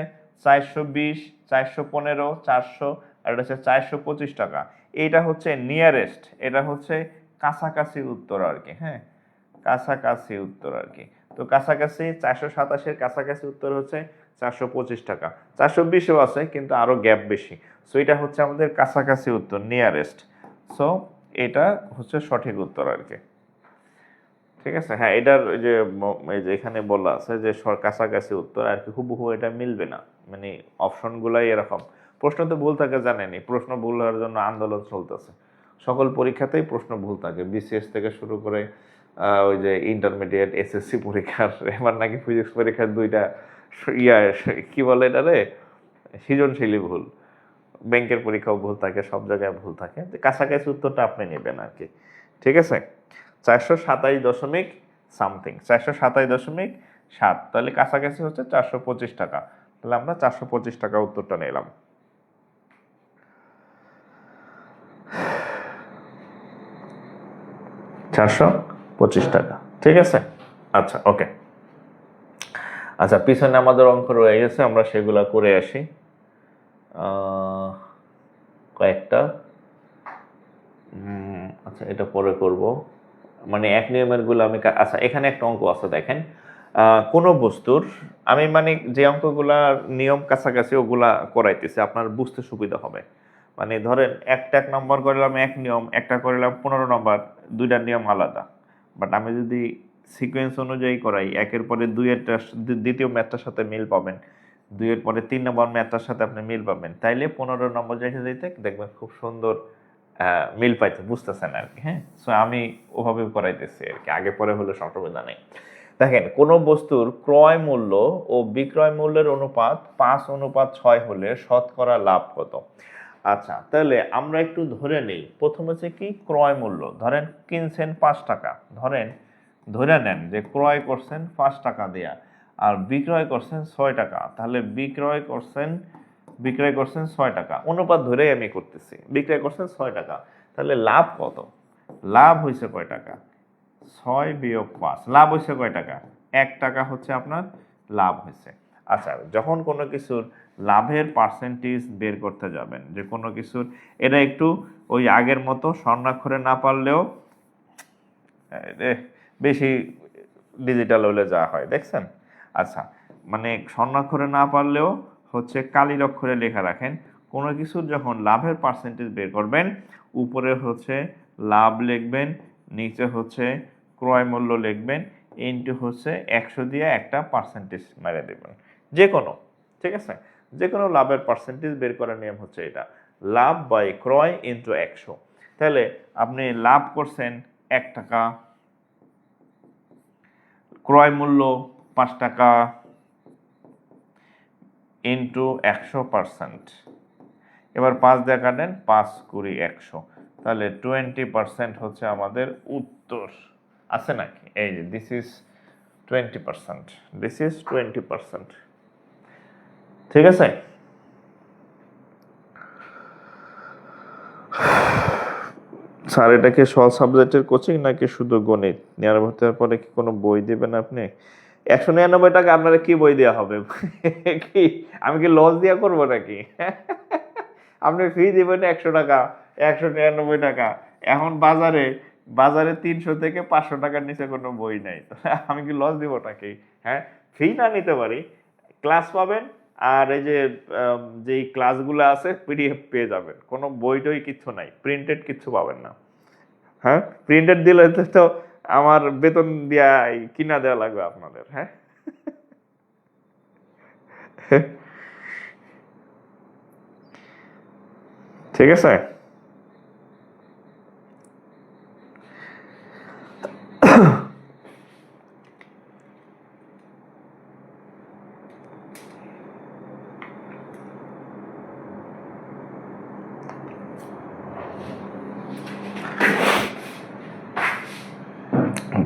420, 415, 400, আর এটা হচ্ছে 425 টাকা, এইটা হচ্ছে নিয়ারেস্ট, এটা হচ্ছে কাছাকাছি উত্তর আর কি, হ্যাঁ কাছাকাছি উত্তর আর কি। তো কাছাকাছি 427-এর কাছাকাছি উত্তর হচ্ছে 425 টাকা, 420-ও আছে কিন্তু আরো গ্যাপ বেশি, সো এটা হচ্ছে আমাদের কাছাকাছি উত্তর, নিয়ারেস্ট, সো এটা হচ্ছে সঠিক উত্তর আর কি, ঠিক আছে। হ্যাঁ এটার এই যে এখানে বলা আছে যে কাছাকাছি উত্তর আর কি, হুবহু এটা মিলবে না, মানে অপশনগুলাই এরকম, প্রশ্ন তো ভুল থাকে জানেনি, প্রশ্ন ভুল হওয়ার জন্য আন্দোলন চলতেছে, সকল পরীক্ষাতেই প্রশ্ন ভুল থাকে, বিসিএস থেকে শুরু করে ওই যে ইন্টারমিডিয়েট এসএসসি পরীক্ষার, এবার নাকি ফিজিক্স পরীক্ষার 2টা কি বলে এটারে সৃজনশীলই ভুল, ব্যাংকের পরীক্ষাও ভুল থাকে, সব জায়গায় ভুল থাকে, কাছাকাছি উত্তরটা আপনি নেবেন আর কি, ঠিক আছে। 427 দশমিক সামথিং, 427.7, তাহলে কাছাকাছি হচ্ছে 425 টাকা, তাহলে আমরা 425 টাকা উত্তরটা নিলাম। টাকা, ঠিক আছে, আচ্ছা ওকে। আচ্ছা পিছনে আমাদের অঙ্ক রয়ে গেছে, আমরা সেগুলা করে আসি কয়েকটা, আচ্ছা এটা পরে করব, মানে এক নিয়মের গুলো আমি, আচ্ছা এখানে একটা অঙ্ক আছে দেখেন, কোন বস্তুর, আমি মানে যে অঙ্কগুলার নিয়ম কাছাকাছি ওগুলা করাইতেছি, আপনার বুঝতে সুবিধা হবে, মানে ধরেন একটা 1 নম্বর করলাম এক নিয়ম, একটা করলাম 15 নম্বর, দুইটার নিয়ম আলাদা, বাট আমি যদি সিকোয়েন্স অনুযায়ী করাই, একের পরে 2-এরটা দ্বিতীয় ম্যাথটার সাথে মিল পাবেন, 2-এর পরে 3 নম্বর ম্যাথটার সাথে আপনি মিল পাবেন, তাইলে 15 নম্বর যাইতে যাইতে দেখবেন খুব সুন্দর মিল পাইতে বুঝতেছেন আর কি, হ্যাঁ সো আমি ওভাবে করাইতেছি আর কি, আগে পরে হলে সমস্যা নেই। দেখেন কোন বস্তুর ক্রয় মূল্য ও বিক্রয় মূল্যের অনুপাত 5:6 হলে শতকরা লাভ কত? আচ্ছা তাহলে আমরা একটু ধরে নেই, প্রথম হচ্ছে কি ক্রয় মূল্য, ধরেন কিনছেন 5 টাকা, ধরে নেন যে ক্রয় করছেন 5 টাকা দেয়া, আর বিক্রয় করছেন 6 টাকা, তাহলে বিক্রয় করছেন 6 টাকা, অনুপাত ধরেই আমি করতেছি, বিক্রয় করছেন 6 টাকা, তাহলে লাভ কত? লাভ হয়েছে কয় টাকা? 6 বিয়োগ 5, লাভ হয়েছে কয় টাকা? 1 টাকা হচ্ছে আপনার লাভ হয়েছে। আচ্ছা যখন কোনো কিছুর লাভের পার্সেন্টেজ বের করতে যাবেন, যে কোনো কিছুর, এটা একটু ওই আগের মতো স্বর্ণাক্ষরে না পারলেও বেশি ডিজিটাল হলে যা হয় দেখছেন, আচ্ছা মানে স্বর্ণাক্ষরে না পারলেও হচ্ছে কালির অক্ষরে লেখা রাখেন, কোনো কিছুর যখন লাভের পার্সেন্টেজ বের করবেন, উপরে হচ্ছে লাভ লিখবেন, নিচে হচ্ছে ক্রয় মূল্য লিখবেন, ইনটু হচ্ছে 100 দিয়ে একটা পার্সেন্টেজ মেরে দেবেন, যে কোনো, ঠিক আছে, যে কোনো লাভের পার্সেন্টেজ বের করার নিয়ম হচ্ছে এটা, লাভ বাই ক্রয় ইনটু 100, তাহলে আপনি লাভ করছেন 1 টাকা, ক্রয় মূল্য 5 টাকা ইন্টু 100%। এবার 5 দিয়ে কাটেন, 5 কুড়ি 100, তাহলে 20% হচ্ছে আমাদের উত্তর। আছে নাকি? এই যে দিস ইজ 20%, দিস ইজ 20%। ঠিক আছে? স্যার এটা কি সহজ সাবজেক্টের কোচিং নাকি শুধু গণিত? নেওয়ার ভর্তি হওয়ার পরে কি কোনো বই দিবেন আপনি? 199 টাকা আপনারা কি বই দেওয়া হবে? কি আমি কি লস দিয়া করবো নাকি? আপনি ফি দিবেন 100 টাকা, 199 টাকা। এখন বাজারে বাজারে 300 থেকে 500 টাকার নিচে কোনো বই নাই। আমি কি লস দিব নাকি? হ্যাঁ, ফি না নিতে পারি, ক্লাস পাবেন, আর এই যে যেই ক্লাসগুলো আছে পিডিএফ পেয়ে যাবেন। কোনো বই টই কিচ্ছু নাই, প্রিন্টেড কিচ্ছু পাবেন না। হ্যাঁ, প্রিন্টেড দিলে তো আমার বেতন দিয়া কিনা দেওয়া লাগবে আপনাদের। হ্যাঁ, ঠিক আছে।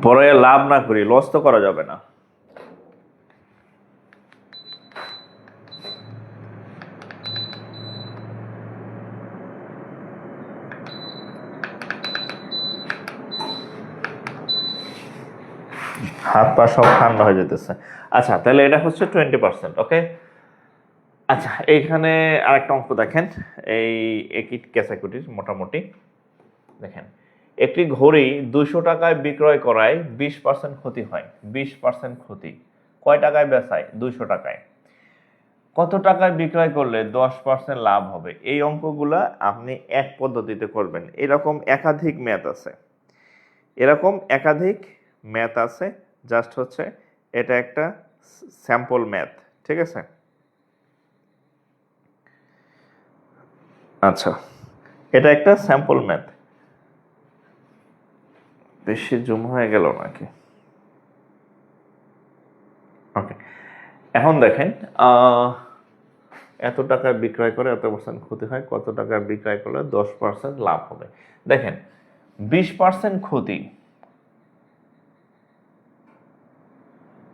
পরে লাভ না করি, লস তো করা যাবে না। হাত পা সব ঠান্ডা হয়ে যেতেছে। আচ্ছা, তাহলে এটা হচ্ছে 20%। ওকে, আচ্ছা এইখানে আরেকটা অঙ্ক দেখেন, এই একই ক্যাটাগরির মোটামুটি। দেখেন, একটি ঘড়ি 200 টাকায় বিক্রয় করায় 20% ক্ষতি হয়। 20% ক্ষতি, কয় টাকায় বেচায়? 200 টাকায়। কত টাকায় বিক্রয় করলে 10% লাভ হবে? এই অঙ্কগুলা আপনি এক পদ্ধতিতে করবেন। এরকম একাধিক ম্যাথ আছে, এরকম একাধিক ম্যাথ আছে, জাস্ট হচ্ছে এটা একটা স্যাম্পল ম্যাথ। ঠিক আছে? আচ্ছা, এটা একটা স্যাম্পল ম্যাথ। বেশি জুম হয়ে গেল নাকি? ওকে, এখন দেখেন, এত টাকায় বিক্রয় করে এত পার্সেন্ট ক্ষতি হয়, কত টাকায় বিক্রয় করলে 10% লাভ হবে। দেখেন, 20% ক্ষতি,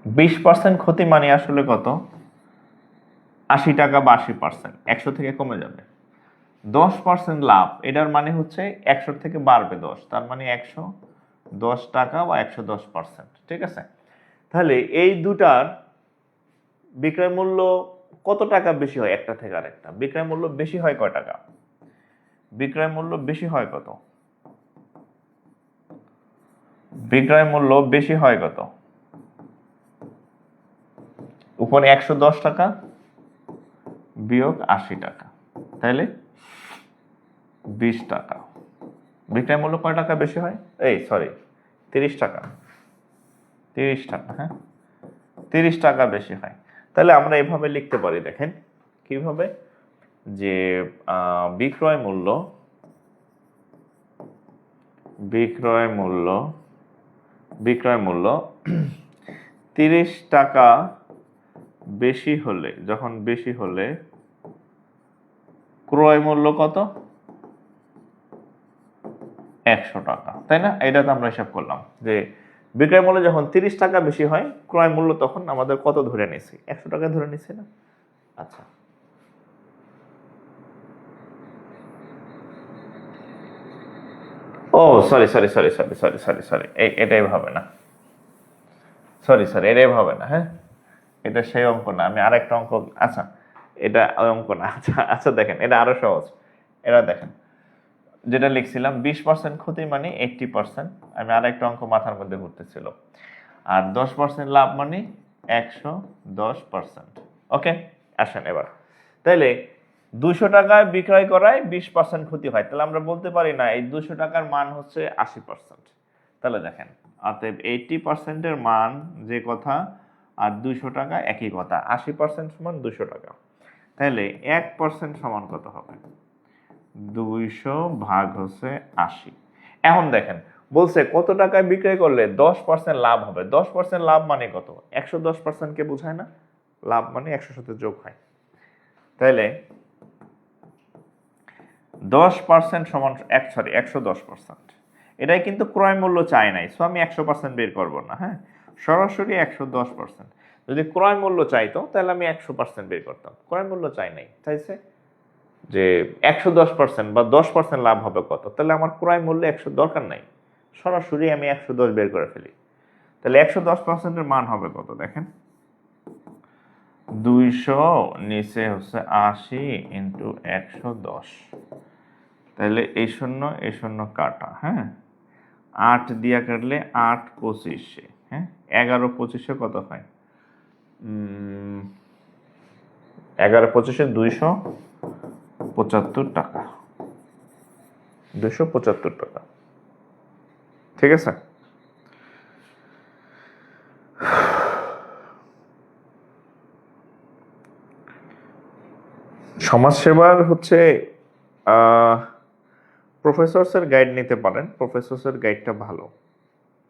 20% ক্ষতি মানে আসলে কত? 80 টাকা বা 80%, 100 থেকে কমে যাবে। 10% লাভ, এটার মানে হচ্ছে 100 থেকে বাড়বে 10, তার মানে 110 টাকা বা 110%। ঠিক আছে? তাহলে এই দুটার বিক্রয় মূল্য কত টাকা বেশি হয় একটা থেকে আরেকটা? বিক্রয় মূল্য বেশি হয় কয় টাকা? বিক্রয় মূল্য বেশি হয় কত? বিক্রয় মূল্য বেশি হয় কত? উপরে 110 টাকা বিয়োগ 80 টাকা, তাহলে 20 টাকা। বিক্রয় মূল্য কয় টাকা বেশি হয়? এই সরি, 30 টাকা, 30 টাকা। হ্যাঁ, 30 টাকা বেশি হয়। তাহলে আমরা এভাবে লিখতে পারি, দেখেন কিভাবে, যে বিক্রয় মূল্য, বিক্রয় মূল্য, বিক্রয় মূল্য 30 টাকা বেশি হলে, যখন বেশি হলে ক্রয় মূল্য কত? 100 টাকা, তাই না? এটা তো আমরা হিসাব করলাম যে বিক্রয় মূল্য যখন 30 টাকা বেশি হয়, ক্রয় মূল্য তখন আমাদের কত ধরে নিছি? 100 টাকা ধরে নিছি না? আচ্ছা, ও sorry sorry sorry sorry sorry sorry sorry, এটাই হবে না, সরি সরি, এটাই হবে না। হ্যাঁ, এটা সেই অঙ্ক না, আমি আরেকটা অঙ্ক, আচ্ছা এটা ওই অঙ্ক না। আচ্ছা আচ্ছা, দেখেন এটা আরো সহজ। এটা দেখেন, যেটা লিখছিলাম 20% ক্ষতি মানে 80%, আমি আরেকটা অঙ্ক মাথার মধ্যে ঘুরতেছিল। আর 10% লাভ মানে 110%। ওকে, আসেন এবার, তাহলে 200 টাকায় বিক্রয় করায় 20% ক্ষতি হয়, তাহলে আমরা বলতে পারি না এই 200 টাকার মান হচ্ছে 80%। তাহলে দেখেন, অতএব 80% এর মান যে কথা, আর 200 টাকা একই কথা, 80% সমান 200 টাকা। তাহলে 1% সমান কত হবে? 200 ভাগ হচ্ছে 80। এখন দেখেন, বলছে কত টাকায় বিক্রয় করলে 10% লাভ হবে। 10% লাভ মানে কত? 110%কে বোঝায় না? লাভ মানে 100 সাথে যোগ হয়। তাইলে 10% সমান 110%। এটাই কিন্তু ক্রয় মূল্য চাই নাই, সো আমি 100% বের করবো না। হ্যাঁ, সরাসরি 110%। যদি ক্রয় মূল্য চাইতো তাহলে আমি 100% বের করতাম। ক্রয় মূল্য চাই নাই, চাইছে যে 110% বা 10% লাভ হবে কত, তাহলে আমার ক্রয় মূল্য 100 দরকার নাই, সরাসরি আমি 110 বের করে ফেলি। তাহলে 110%-এর মান হবে কত দেখেন, 200 নিচে হচ্ছে 80 ইন্টু 110। তাহলে এই শূন্য কাটা। হ্যাঁ, 8 দিয়া কাটলে 8 25, হ্যাঁ 11 25 কত হয়? 11 25 275 টাকা। 275 টাকা, ঠিক আছে। সমাজসেবার হচ্ছে প্রফেসরসের গাইড নিতে পারেন। প্রফেসরসের গাইডটা ভালো,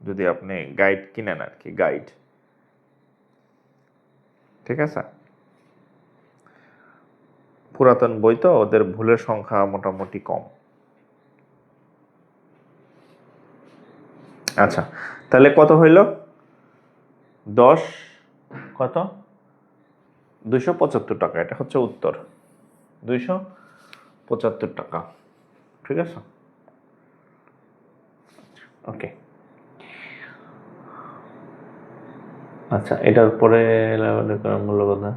যদি আপনি গাইড কিনেন আর কি, গাইড, ঠিক আছে। পুরাতন বই তো, ওদের ভুলের সংখ্যা মোটামুটি কম। আচ্ছা, তাহলে কত হইল? 10 কত? 275 টাকা। এটা হচ্ছে উত্তর, 275 টাকা, ঠিক আছে। ওকে, আচ্ছা এটার পরে মূল্য কথা।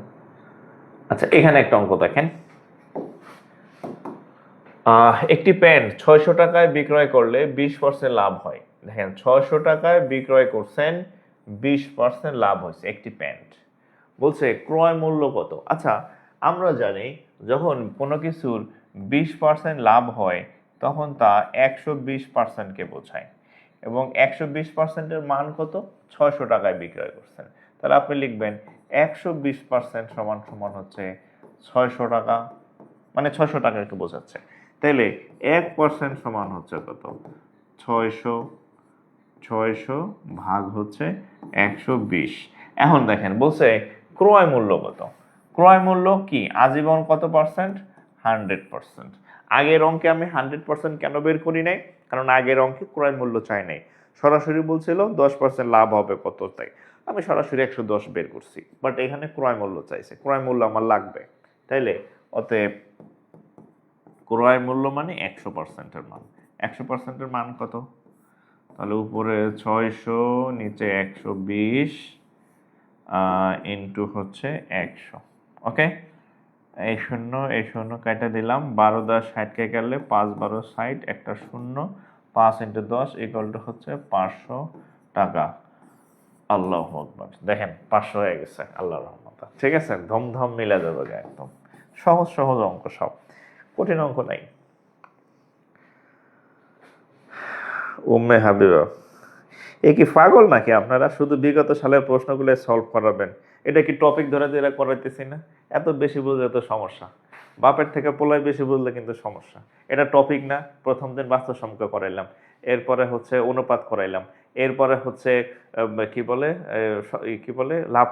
আচ্ছা, এখানে একটা অঙ্ক দেখেন, একটি প্যান্ট 600 টাকায় বিক্রয় করলে 20% লাভ হয়। দেখেন 600 টাকায় বিক্রয় করছেন, 20% লাভ হয়েছে একটি প্যান্ট। বলছে ক্রয় মূল্য কত। আচ্ছা, আমরা জানি যখন কোনো কিছুর 20% লাভ হয় তখন তা 120%কে বোঝায়, এবং 120%-এর মান কত? 600 টাকায় বিক্রয় করছেন। তাহলে আপনি লিখবেন 120% সমান সমান হচ্ছে 600 টাকা, মানে 600 টাকাকে বোঝাচ্ছে। তাইলে 1% সমান হচ্ছে কত? 600, 600 ভাগ হচ্ছে 120। এখন দেখেন বলছে ক্রয় মূল্য কত। ক্রয় মূল্য কি আজীবন কত পার্সেন্ট? 100%। আগের অঙ্কে আমি 100% কেন বের করি নাই? কারণ আগের অঙ্কে ক্রয় মূল্য চাই নাই, সরাসরি বলছিল 10% লাভ হবে কত, তাই আমি সরাসরি 110 বের করছি। বাট এখানে ক্রয় মূল্য চাইছে, ক্রয় মূল্য আমার লাগবে। তাইলে অতএব ক্রয় মূল্য মানে 100%-এর মান। 100%-এর মান কত? তাহলে উপরে 600 নিচে 120 ইন্টু হচ্ছে 100। ওকে, এই শূন্য কেটে দিলাম, 12 10 60 কে কাটলে 5 12 60, একটা শূন্য, 5 ইন্টু 10 ইকুয়াল টু হচ্ছে 500 টাকা। আল্লাহু আকবার, দেখেন 500 হয়ে গেছে আল্লাহর রহমতে, ঠিক আছে। ধমধম মিলে যাবে একদম, সহজ সহজ অঙ্ক, সব কঠিন অঙ্ক নাই। উম্মে হাবিবা, এ কি পাগল নাকি আপনারা? শুধু বিগত সালের প্রশ্নগুলো সলভ করাবেন, এটা কি টপিক ধরে ধরে করাইতেছি না? এত বেশি বুঝলে তো সমস্যা, বাপের থেকে পোলায় বেশি বুঝলে কিন্তু সমস্যা। এটা টপিক না? প্রথম দিন বাস্তব সংখ্যা করাইলাম, এরপরে হচ্ছে অনুপাত করাইলাম, এরপরে হচ্ছে কি বলে লাভ,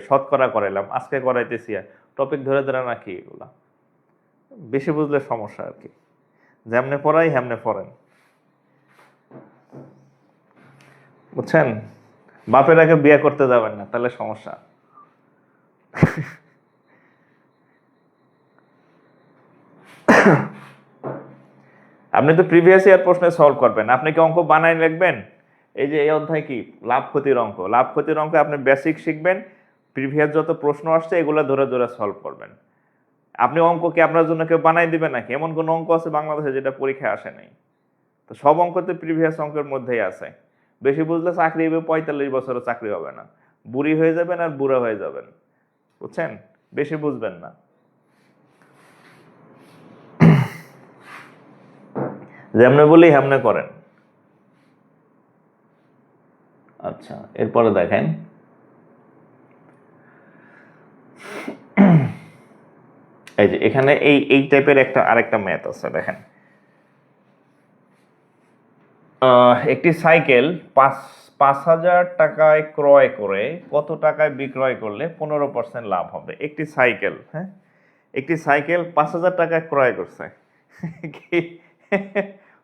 শতকরা করাইলাম, আজকে করাইতেছি। টপিক ধরে ধরে নাকি এগুলা? বেশি বুঝলে সমস্যা আর কি। যেমনে পড়াই হেমনে পড়েন, বুঝছেন? বাপের আগে বিয়ে করতে যাবেন না, তাহলে সমস্যা। আপনি তো প্রিভিয়াস ইয়ার প্রশ্ন সলভ করবেন, আপনি কি অঙ্ক বানাই লিখবেন? এই যে এই অধ্যায় কি লাভ ক্ষতির অঙ্ক, লাভ ক্ষতির অঙ্ক আপনি বেসিক শিখবেন, প্রিভিয়াস যত প্রশ্ন আসছে এগুলো ধরে ধরে সলভ করবেন। আপনি অঙ্ক কি আপনার জন্য কেউ বানাই দিবে নাকি? এমন কোন অঙ্ক আছে বাংলাদেশে যেটা পরীক্ষায় আসে নাই? তো সব অঙ্ক তো প্রিভিয়াস অঙ্কের মধ্যেই আছে। বেশি বুঝলে চাকরি হবে, 45 বছরে চাকরি হবে না, বুড়ি হয়ে যাবেন আর বুড়া হয়ে যাবেন, বুঝছেন? বেশি বুঝবেন না। যেমনে বলি হেমনে করেন। আচ্ছা, এরপরে দেখেন, এই যে এখানে এই টাইপের আরেকটা ম্যাথ আছে, দেখেন একটি সাইকেল ৫,০০০ টাকায় ক্রয় করে কত টাকায় বিক্রয় করলে 15% লাভ হবে? একটি সাইকেল, হ্যাঁ, একটি সাইকেল ৫,০০০ টাকায় ক্রয় করছে। কি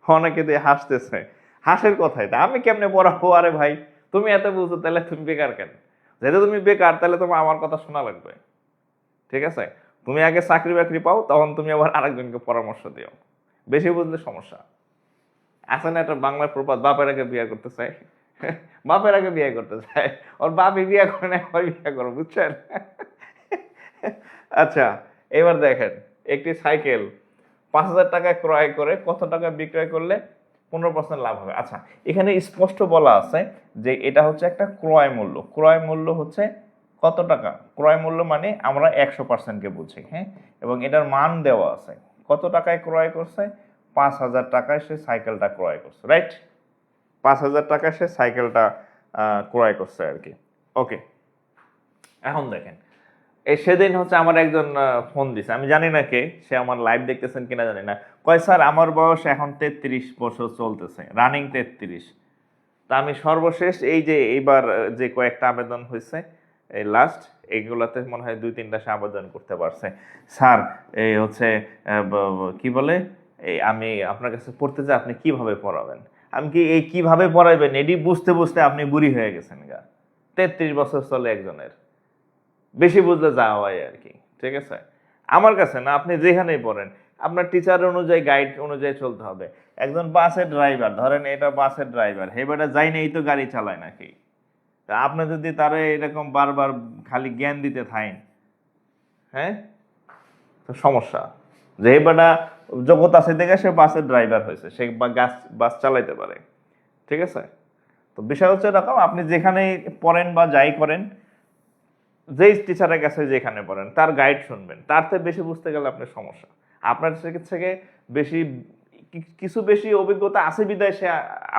অনেকে দিয়ে হাসতেছে, হাসের কথাই তা আমি কেমনে পড়াবো? আরে ভাই তুমি এত বুঝো তাহলে তুমি বেকার কেন? যেহেতু তুমি বেকার তাহলে তোমার আমার কথা শোনা লাগবে, ঠিক আছে? তুমি আগে চাকরি বাকরি পাও, তখন তুমি আবার আরেকজনকে পরামর্শ দিও। বেশি বুঝলে সমস্যা। আছে না একটা বাংলার প্রবাদ, বাপের আগে বিয়ে করতে চায়, বাপের আগে বিয়ে করতে চায়, ওর বাপই বিয়ে করে না, ওই বিয়ে করো, বুঝছেন? আচ্ছা, এবার দেখেন, একটি সাইকেল ৫,০০০ টাকায় ক্রয় করে কত টাকা বিক্রয় করলে 15% লাভ হবে? আচ্ছা, এখানে স্পষ্ট বলা আছে যে এটা হচ্ছে একটা ক্রয় মূল্য। ক্রয় মূল্য হচ্ছে কত টাকা? ক্রয় মূল্য মানে আমরা 100%কে বুঝি, হ্যাঁ, এবং এটার মান দেওয়া আছে। কত টাকায় ক্রয় করছে? ৫,০০০ টাকায় সে সাইকেলটা ক্রয় করছে, রাইট? ৫,০০০ টাকায় সে সাইকেলটা ক্রয় করছে আর কি। ওকে, এখন দেখেন, এই সেদিন হচ্ছে আমার একজন ফোন দিছে, আমি জানি না কে, সে আমার লাইভ দেখতেছেন কিনা জানি না। কয় স্যার আমার বয়স এখন 33 বছর চলতেছে, রানিং 33। তা আমি সর্বশেষ এই যে এইবার যে কয়েকটা আবেদন হয়েছে, এই লাস্ট এইগুলাতে মনে হয় 2-3টা সে আবেদন করতে পারছে। স্যার এই হচ্ছে কি বলে, এই আমি আপনার কাছে পড়তে চাই, আপনি কিভাবে পড়াবেন? আমি কি এই কিভাবে পড়াইবেন এটি বুঝতে বুঝতে আপনি বুড়ি হয়ে গেছেন গা। 33 বছর চলে একজনের, বেশি বুঝলে যা হয় আর কি, ঠিক আছে? আমার কাছে না, আপনি যেখানেই পড়েন আপনার টিচার অনুযায়ী, গাইড অনুযায়ী চলতে হবে। একজন বাসের ড্রাইভার, ধরেন এটা বাসের ড্রাইভার, হেবাটা যাই নেই তো গাড়ি চালায় নাকি? তা আপনি যদি তারে এরকম বারবার খালি জ্ঞান দিতে থাকেন, হ্যাঁ, তো সমস্যা। যে হেবাটা জগৎ আছে দেখে সে বাসের ড্রাইভার হয়েছে, সে বাস চালাইতে পারে, ঠিক আছে? তো বিষয় হচ্ছে এরকম, আপনি যেখানে পড়েন বা যাই করেন, যেই টিচারের কাছে যেখানে পড়েন তার গাইড শুনবেন, তার থেকে বেশি বুঝতে গেলে আপনার সমস্যা। আপনার থেকে বেশি কিছু বেশি অভিজ্ঞতা আছে বিদায় সে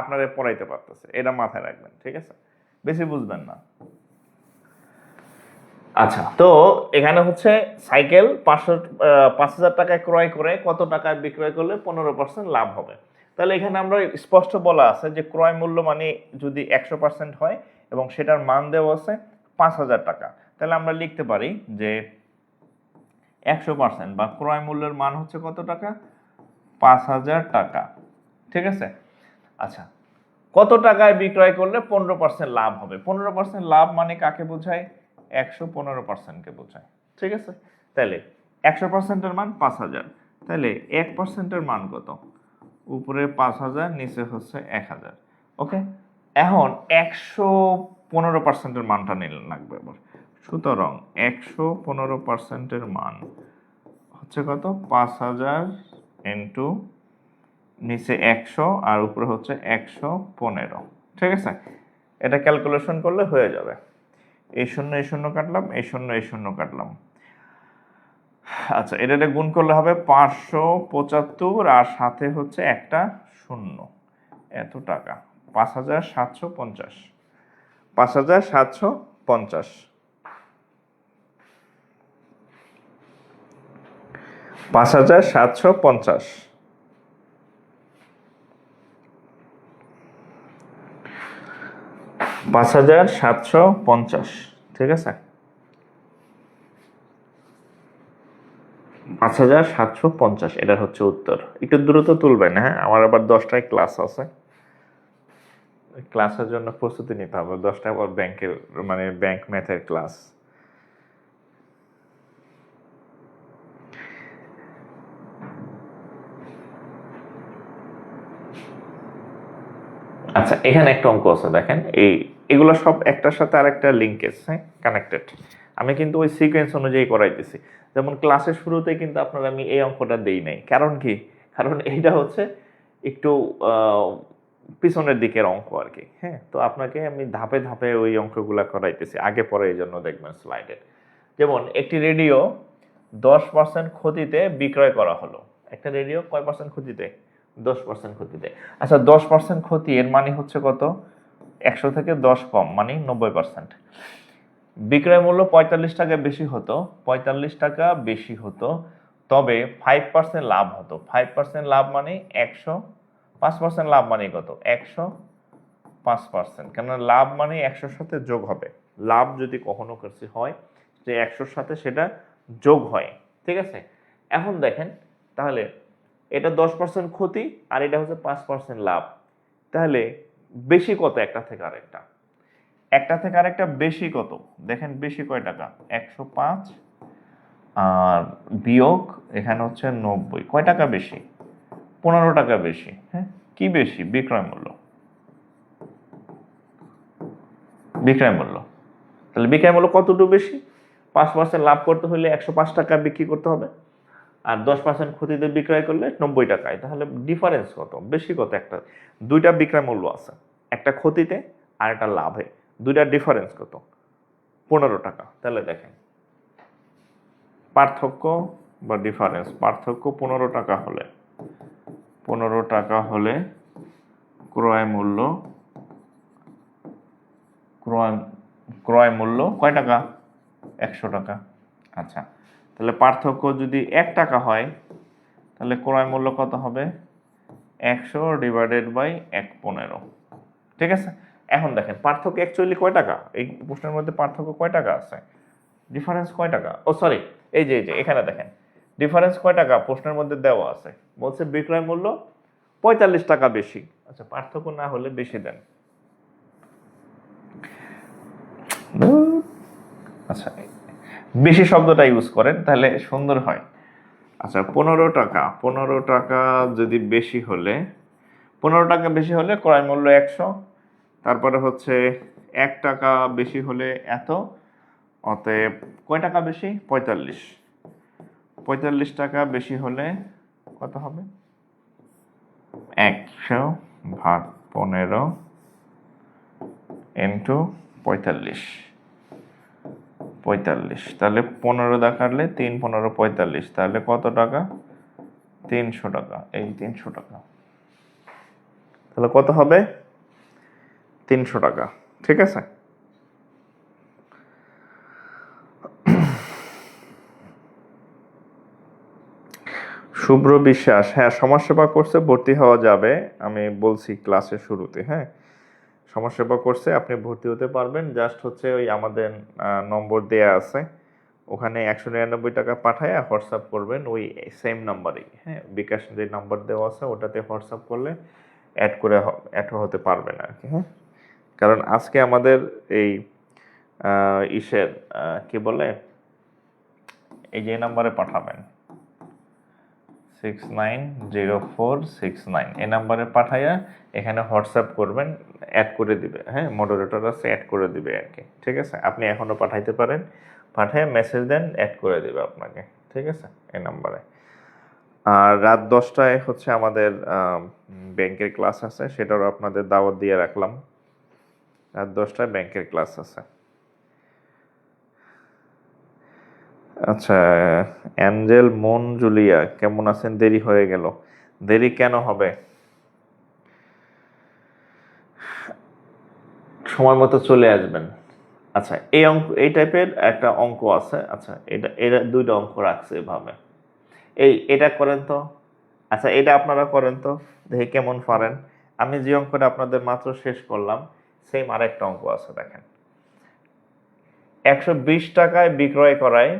আপনারা পড়াইতে পারতেছে, এটা মাথায় রাখবেন, ঠিক আছে? বেশি বুঝবেন না। আচ্ছা, তো এখানে হচ্ছে সাইকেল ৫,০০০ টাকায় ক্রয় করে কত টাকায় বিক্রয় করলে 15% লাভ হবে। তাহলে এখানে আমরা স্পষ্ট বলা আছে যে ক্রয় মূল্য মানে যদি 100% হয় এবং সেটার মান দেওয়া আছে ৫,০০০ টাকা, তাহলে আমরা লিখতে পারি যে 100% বা ক্রয় মূল্যের মান হচ্ছে কত টাকা? ৫,০০০ টাকা, ঠিক আছে? আচ্ছা, কত টাকায় বিক্রয় করলে 15% লাভ হবে? 15% লাভ মানে কাকে বোঝায়? 115%কে বোঝায়, ঠিক আছে? তাহলে 100%-এর মান 5,000, তাহলে 1%-এর মান কত? উপরে 5,000, নিচে হচ্ছে 1,000। ওকে, এখন 115%-এর মানটা নিলে লাগবে এবার। সুতরাং 115%-এর মান হচ্ছে কত? 5,000 ইন্টু নিচে 100 আর উপরে হচ্ছে 115, ঠিক আছে? এটা ক্যালকুলেশন করলে হয়ে যাবে। এই শূন্য কাটলাম, এই শূন্য কাটলাম। আচ্ছা, এটা গুণ করলে হবে 575 আর সাথে হচ্ছে একটা শূন্য, এত টাকা। 5,750, 5,750, 5,750, 5,750, ঠিক আছে? 5,750, এটার হচ্ছে উত্তর। একটু দ্রুত তুলবেন, হ্যাঁ, আমার আবার 10টায় ক্লাস আছে, ক্লাসের জন্য প্রস্তুতি নিতে হবে। 10টায় আবার ব্যাংকের মানে ব্যাংক ম্যাথের ক্লাস। আচ্ছা, এখানে একটা অঙ্ক আছে দেখেন, এগুলো সব একটার সাথে আরেকটা লিঙ্কেজ, হ্যাঁ, কানেক্টেড। আমি কিন্তু ওই সিকোয়েন্স অনুযায়ী করাইতেছি। যেমন ক্লাসের শুরুতে কিন্তু আপনারা আমি এই অঙ্কটা দেই নাই, কারণ কি? কারণ এইটা হচ্ছে একটু পিছনের দিকের অঙ্ক আর কি, হ্যাঁ। তো আপনাকে আমি ধাপে ধাপে ওই অঙ্কগুলা করাইতেছি আগে পরে, এই জন্য দেখবেন স্লাইডে। যেমন একটি রেডিও 10% ক্ষতিতে বিক্রয় করা হলো। একটা রেডিও কয় পার্সেন্ট ক্ষতিতে? 10% ক্ষতিতে। আচ্ছা, 10% ক্ষতি এর মানে হচ্ছে কত? 100 থেকে 10 কম মানে 90%। বিক্রয় মূল্য 45 টাকা বেশি হতো, 45 টাকা বেশি হতো, তবে 5% লাভ হতো। 5% লাভ মানে 5% লাভ মানে কত? 105%। কেননা লাভ মানে 100-র সাথে যোগ হবে। লাভ যদি কখনো কিছু হয় যে 100-র সাথে সেটা যোগ হয়, ঠিক আছে? এখন দেখেন তাহলে এটা 10% ক্ষতি আর এটা হচ্ছে 5% লাভ, তাহলে বেশি কত একটা থেকে আরেকটা? একটা থেকে আরেকটা বেশি কত? দেখেন বেশি কয় টাকা? 105 আর বিয়োগ এখানে হচ্ছে 90, কয় টাকা বেশি? 15 টাকা বেশি। হ্যাঁ, কি বেশি? বিক্রয় মূল্য। বিক্রয় মূল্য, তাহলে বিক্রয় মূল্য কতটুকু বেশি? 5% লাভ করতে হলে 105 টাকা বিক্রি করতে হবে, আর 10% ক্ষতিতে বিক্রয় করলে 90 টাকায়। তাহলে ডিফারেন্স কত? বেশি কত? একটা, দুইটা বিক্রয় মূল্য আছে, একটা ক্ষতিতে আর একটা লাভে, দুইটার ডিফারেন্স কত? 15 টাকা। তাহলে দেখেন পার্থক্য বা ডিফারেন্স, পার্থক্য 15 টাকা হলে, 15 টাকা হলে ক্রয় মূল্য, ক্রয় মূল্য কয় টাকা? 100 টাকা। আচ্ছা, তাহলে পার্থক্য যদি 1 টাকা হয় তাহলে ক্রয় মূল্য কত হবে? 100 ডিভাইডেড বাই 115। ঠিক আছে, এখন দেখেন পার্থক্য অ্যাকচুয়ালি কয় টাকা? এই প্রশ্নের মধ্যে পার্থক্য কয় টাকা আছে? ডিফারেন্স কয় টাকা? ও সরি, এই যে এখানে দেখেন ডিফারেন্স কয় টাকা প্রশ্নের মধ্যে দেওয়া আছে, বলছে বিক্রয় মূল্য 45 টাকা বেশি। আচ্ছা, পার্থক্য না হলে বেশি দেন। আচ্ছা, বেশি শব্দটা ইউজ করেন তাহলে সুন্দর হয়। আচ্ছা, 15 টাকা, 15 টাকা যদি বেশি হলে, 15 টাকা বেশি হলে ক্রয় মূল্য 100, তারপরে হচ্ছে 1 টাকা বেশি হলে এত, অতএব কয় টাকা বেশি? 45। 45 টাকা বেশি হলে কত হবে? 100 ভাগ 15 ইন্টু 45। 45, তাহলে 15 দা কাটলে 3 15 45, তাহলে কত টাকা? 300 টাকা। এই 300 টাকা, তাহলে কত হবে? 300 টাকা। ঠিক আছে, শুভ্র বিশ্বাস, হ্যাঁ সমাজসেবা কোর্সে ভর্তি হওয়া যাবে, আমি বলছি ক্লাসের শুরুতে। হ্যাঁ, সমাজসেবা কোর্সে আপনি ভর্তি হতে পারবেন, জাস্ট হচ্ছে ওই আমাদের নম্বর দেয়া আছে, ওখানে 199 টাকা পাঠায় হোয়াটসঅ্যাপ করবেন ওই সেম নাম্বারেই। হ্যাঁ, বিকাশ যে নাম্বার দেওয়া আছে ওটাতে হোয়াটসঅ্যাপ করলে অ্যাড হতে পারবেন আর কি। হ্যাঁ, কারণ আজকে আমাদের এই ইসের কি বলে, এই যে নাম্বারে পাঠাবেন 690469, এই নাম্বারে পাঠাইয়া এখানে হোয়াটসঅ্যাপ করবেন, অ্যাড করে দিবে। হ্যাঁ, মডারেটর আছে, অ্যাড করে দিবে আর কি। ঠিক আছে, আপনি এখনও পাঠাইতে পারেন, পাঠিয়ে মেসেজ দেন, অ্যাড করে দিবে আপনাকে। ঠিক আছে, এই নাম্বারে। আর রাত 10টায় হচ্ছে আমাদের ব্যাংকের ক্লাস আছে, সেটারও আপনাদের দাওয়াত দিয়ে রাখলাম। রাত 10টায় ব্যাংকের ক্লাস আছে। আচ্ছা, অ্যাঞ্জেল মন জুলিয়া কেমন আছেন? দেরি হয়ে গেল। দেরি কেন হবে? সময় মতো চলে আসবেন। আচ্ছা, এই অঙ্ক, এই টাইপের একটা অঙ্ক আছে। আচ্ছা, এটা দুইটা অঙ্ক রাখছে এভাবে, এটা করেন তো। আচ্ছা, এটা আপনারা করেন তো, দেখি কেমন পারেন। আমি যে অঙ্কটা আপনাদের মাত্র শেষ করলাম সেম আরেকটা অঙ্ক আছে, দেখেন। 120 টাকায় বিক্রয় করায়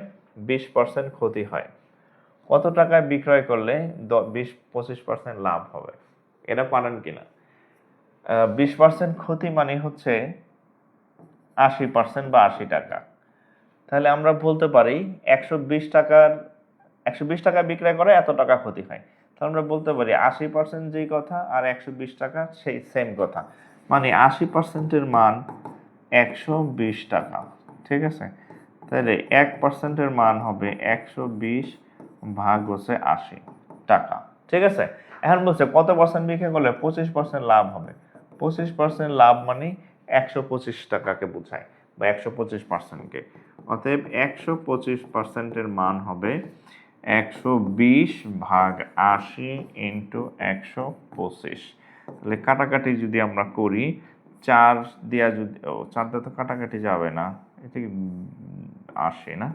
20% ক্ষতি হয়, কত টাকায় বিক্রয় করলে 20-25% লাভ হবে? এটা পারেন কিনা? 20% ক্ষতি মানে হচ্ছে 80% বা 80 টাকা। তাহলে আমরা বলতে পারি 120 টাকা বিক্রয় করে এত টাকা ক্ষতি হয়। তাহলে আমরা বলতে পারি 80% যেই কথা আর 120 টাকা সেই সেম কথা, মানে 80%-এর মান 120 টাকা। ঠিক আছে, তাহলে 1%-এর মান হবে 120 ভাগ হচ্ছে 80 টাকা। ঠিক আছে, এখন বলছে কত পার্সেন্ট বিক্রি করলে 25% লাভ হবে। 25% লাভ মানে 125 টাকাকে বোঝায় বা 125%কে। অতএব 125%-এর মান হবে 120 ভাগ 80 ইন্টু 125। তাহলে কাটাকাটি যদি আমরা করি, 4 দিয়া যদি, 4 দিয়ে তো কাটাকাটি যাবে না, এটা কি 80 না?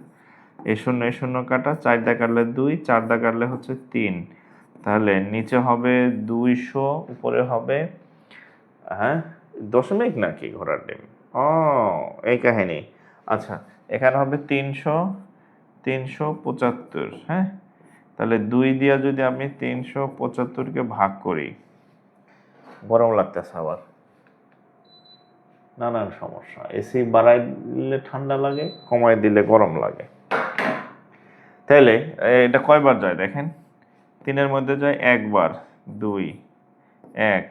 এই শূন্য কাটা, 4 দিয়ে কাটলে 2, 4 দিয়ে কাটলে হচ্ছে 3, তাহলে নিচে হবে 200, উপরে হবে হ্যাঁ দশমিক নাকি ঘোড়ার ডিম? ও এই কাহিনী। আচ্ছা, এখানে হবে 375, হ্যাঁ। তাহলে 2 দিয়া যদি আমি 375-কে ভাগ করি, গরম লাগতেছে আবার, নানান সমস্যা। এসি বাড়াই দিলে ঠান্ডা লাগে, কমাই দিলে গরম লাগে। তাহলে এটা কয়বার যায় দেখেন, 3-এর মধ্যে যায় একবার, 2, 1,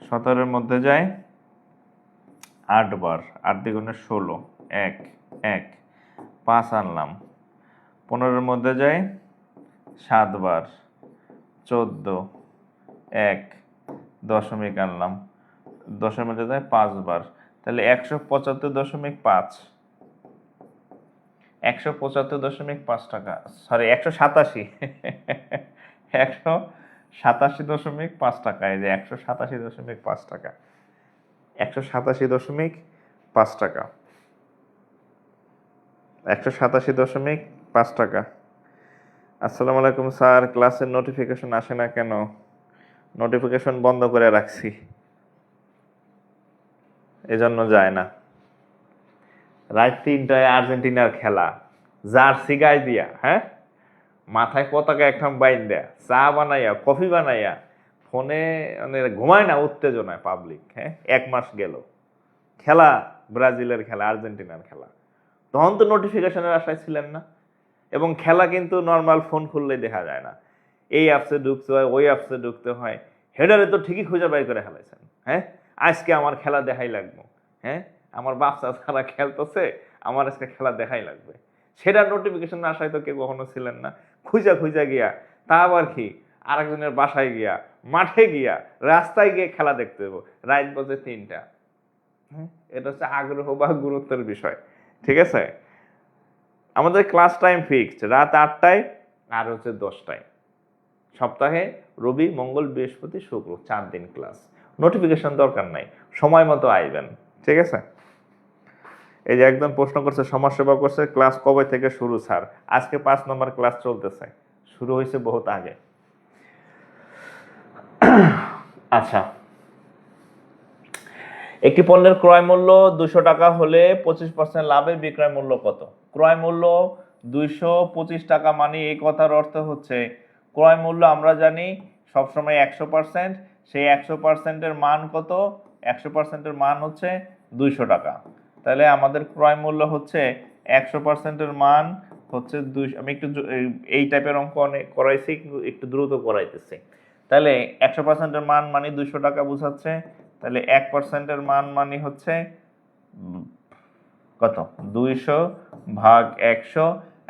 17-এর মধ্যে যায় 8 বার, 8 দ্বিগুণে 16, 1, 1, 5 আনলাম, 15-এর মধ্যে যায় 7 বার, 14, 1, দশমিক আনলাম, 10-এর মধ্যে যায় 5 বার, তাহলে 175.5, 175.5 টাকা, সরি 187, 187.5 টাকা, এই যে 187.5 টাকা, 187.5 টাকা, 187.5 টাকা। আসসালামু আলাইকুম স্যার, ক্লাসের নোটিফিকেশন আসে না কেন? নোটিফিকেশন বন্ধ করে রাখছি, এজন্য যায় না। রাত 3টায় আর্জেন্টিনার খেলা, জার্সি গায়ে দিয়া, হ্যাঁ, মাথায় পতাকা একদম বাইন দেয়া, চা বানাইয়া, কফি বানাইয়া, ফোনে মানে ঘুমায় না উত্তেজনায় পাবলিক, হ্যাঁ। 1 মাস গেল, খেলা ব্রাজিলের খেলা, আর্জেন্টিনার খেলা, তখন তো নোটিফিকেশনের আশায় ছিলেন না। এবং খেলা কিন্তু নর্মাল ফোন খুললেই দেখা যায় না, এই অ্যাপসে ঢুকতে হয়, ওই অ্যাপসে ঢুকতে হয়। হেডারে তো ঠিকই খুঁজে বাই করে ফেলাইছেন, হ্যাঁ, আজকে আমার খেলা দেখাই লাগবে, হ্যাঁ, আমার বাচ্চা যারা খেলতেছে আমার আজকে খেলা দেখাই লাগবে, সেটার নোটিফিকেশন আশায় তো কেউ কখনো ছিলেন না। খুঁজা খুঁজা গিয়া, তা আবার কি আরেকজনের বাসায় গিয়া, মাঠে গিয়া, রাস্তায় গিয়ে খেলা দেখতে হবো, রাত বাজে 3টা, হ্যাঁ। এটা হচ্ছে আগ্রহ বা গুরুত্বের বিষয়, ঠিক আছে। আমাদের ক্লাস টাইম ফিক্সড রাত 8টায় আর হচ্ছে 10টায়, সপ্তাহে রবি, মঙ্গল, বৃহস্পতি, শুক্র, 4 দিন ক্লাস। নোটিফিকেশন দরকার নাই, সময় মতো আইবেন, ঠিক আছে। এই যে একদম প্রশ্ন করছে, সমাজসেবা করছে, ক্লাস কবে থেকে শুরু স্যার? আজকে 5 নম্বর ক্লাস চলতেছে, শুরু হয়েছে বহুত আগে। আচ্ছা, একটি পণ্যের ক্রয় মূল্য 200 টাকা হলে 25% লাভে বিক্রয় মূল্য কত? ক্রয় মূল্য 225 টাকা, মানে এই কথার অর্থ হচ্ছে ক্রয় মূল্য আমরা জানি সবসময় 100%, সেই 100%-এর মান কত? 100%-এর মান হচ্ছে 200 টাকা। তাহলে আমাদের ক্রয় মূল্য হচ্ছে 100%-এর মান হচ্ছে 200। আমি একটু এই টাইপের অঙ্ক অনেক করাইছি, একটু দ্রুত করাইতেছি। তাহলে 100%-এর মান মানে 200 টাকা বোঝাচ্ছে, তাহলে 1%-এর মান মানে হচ্ছে কত? 200 ভাগ 100।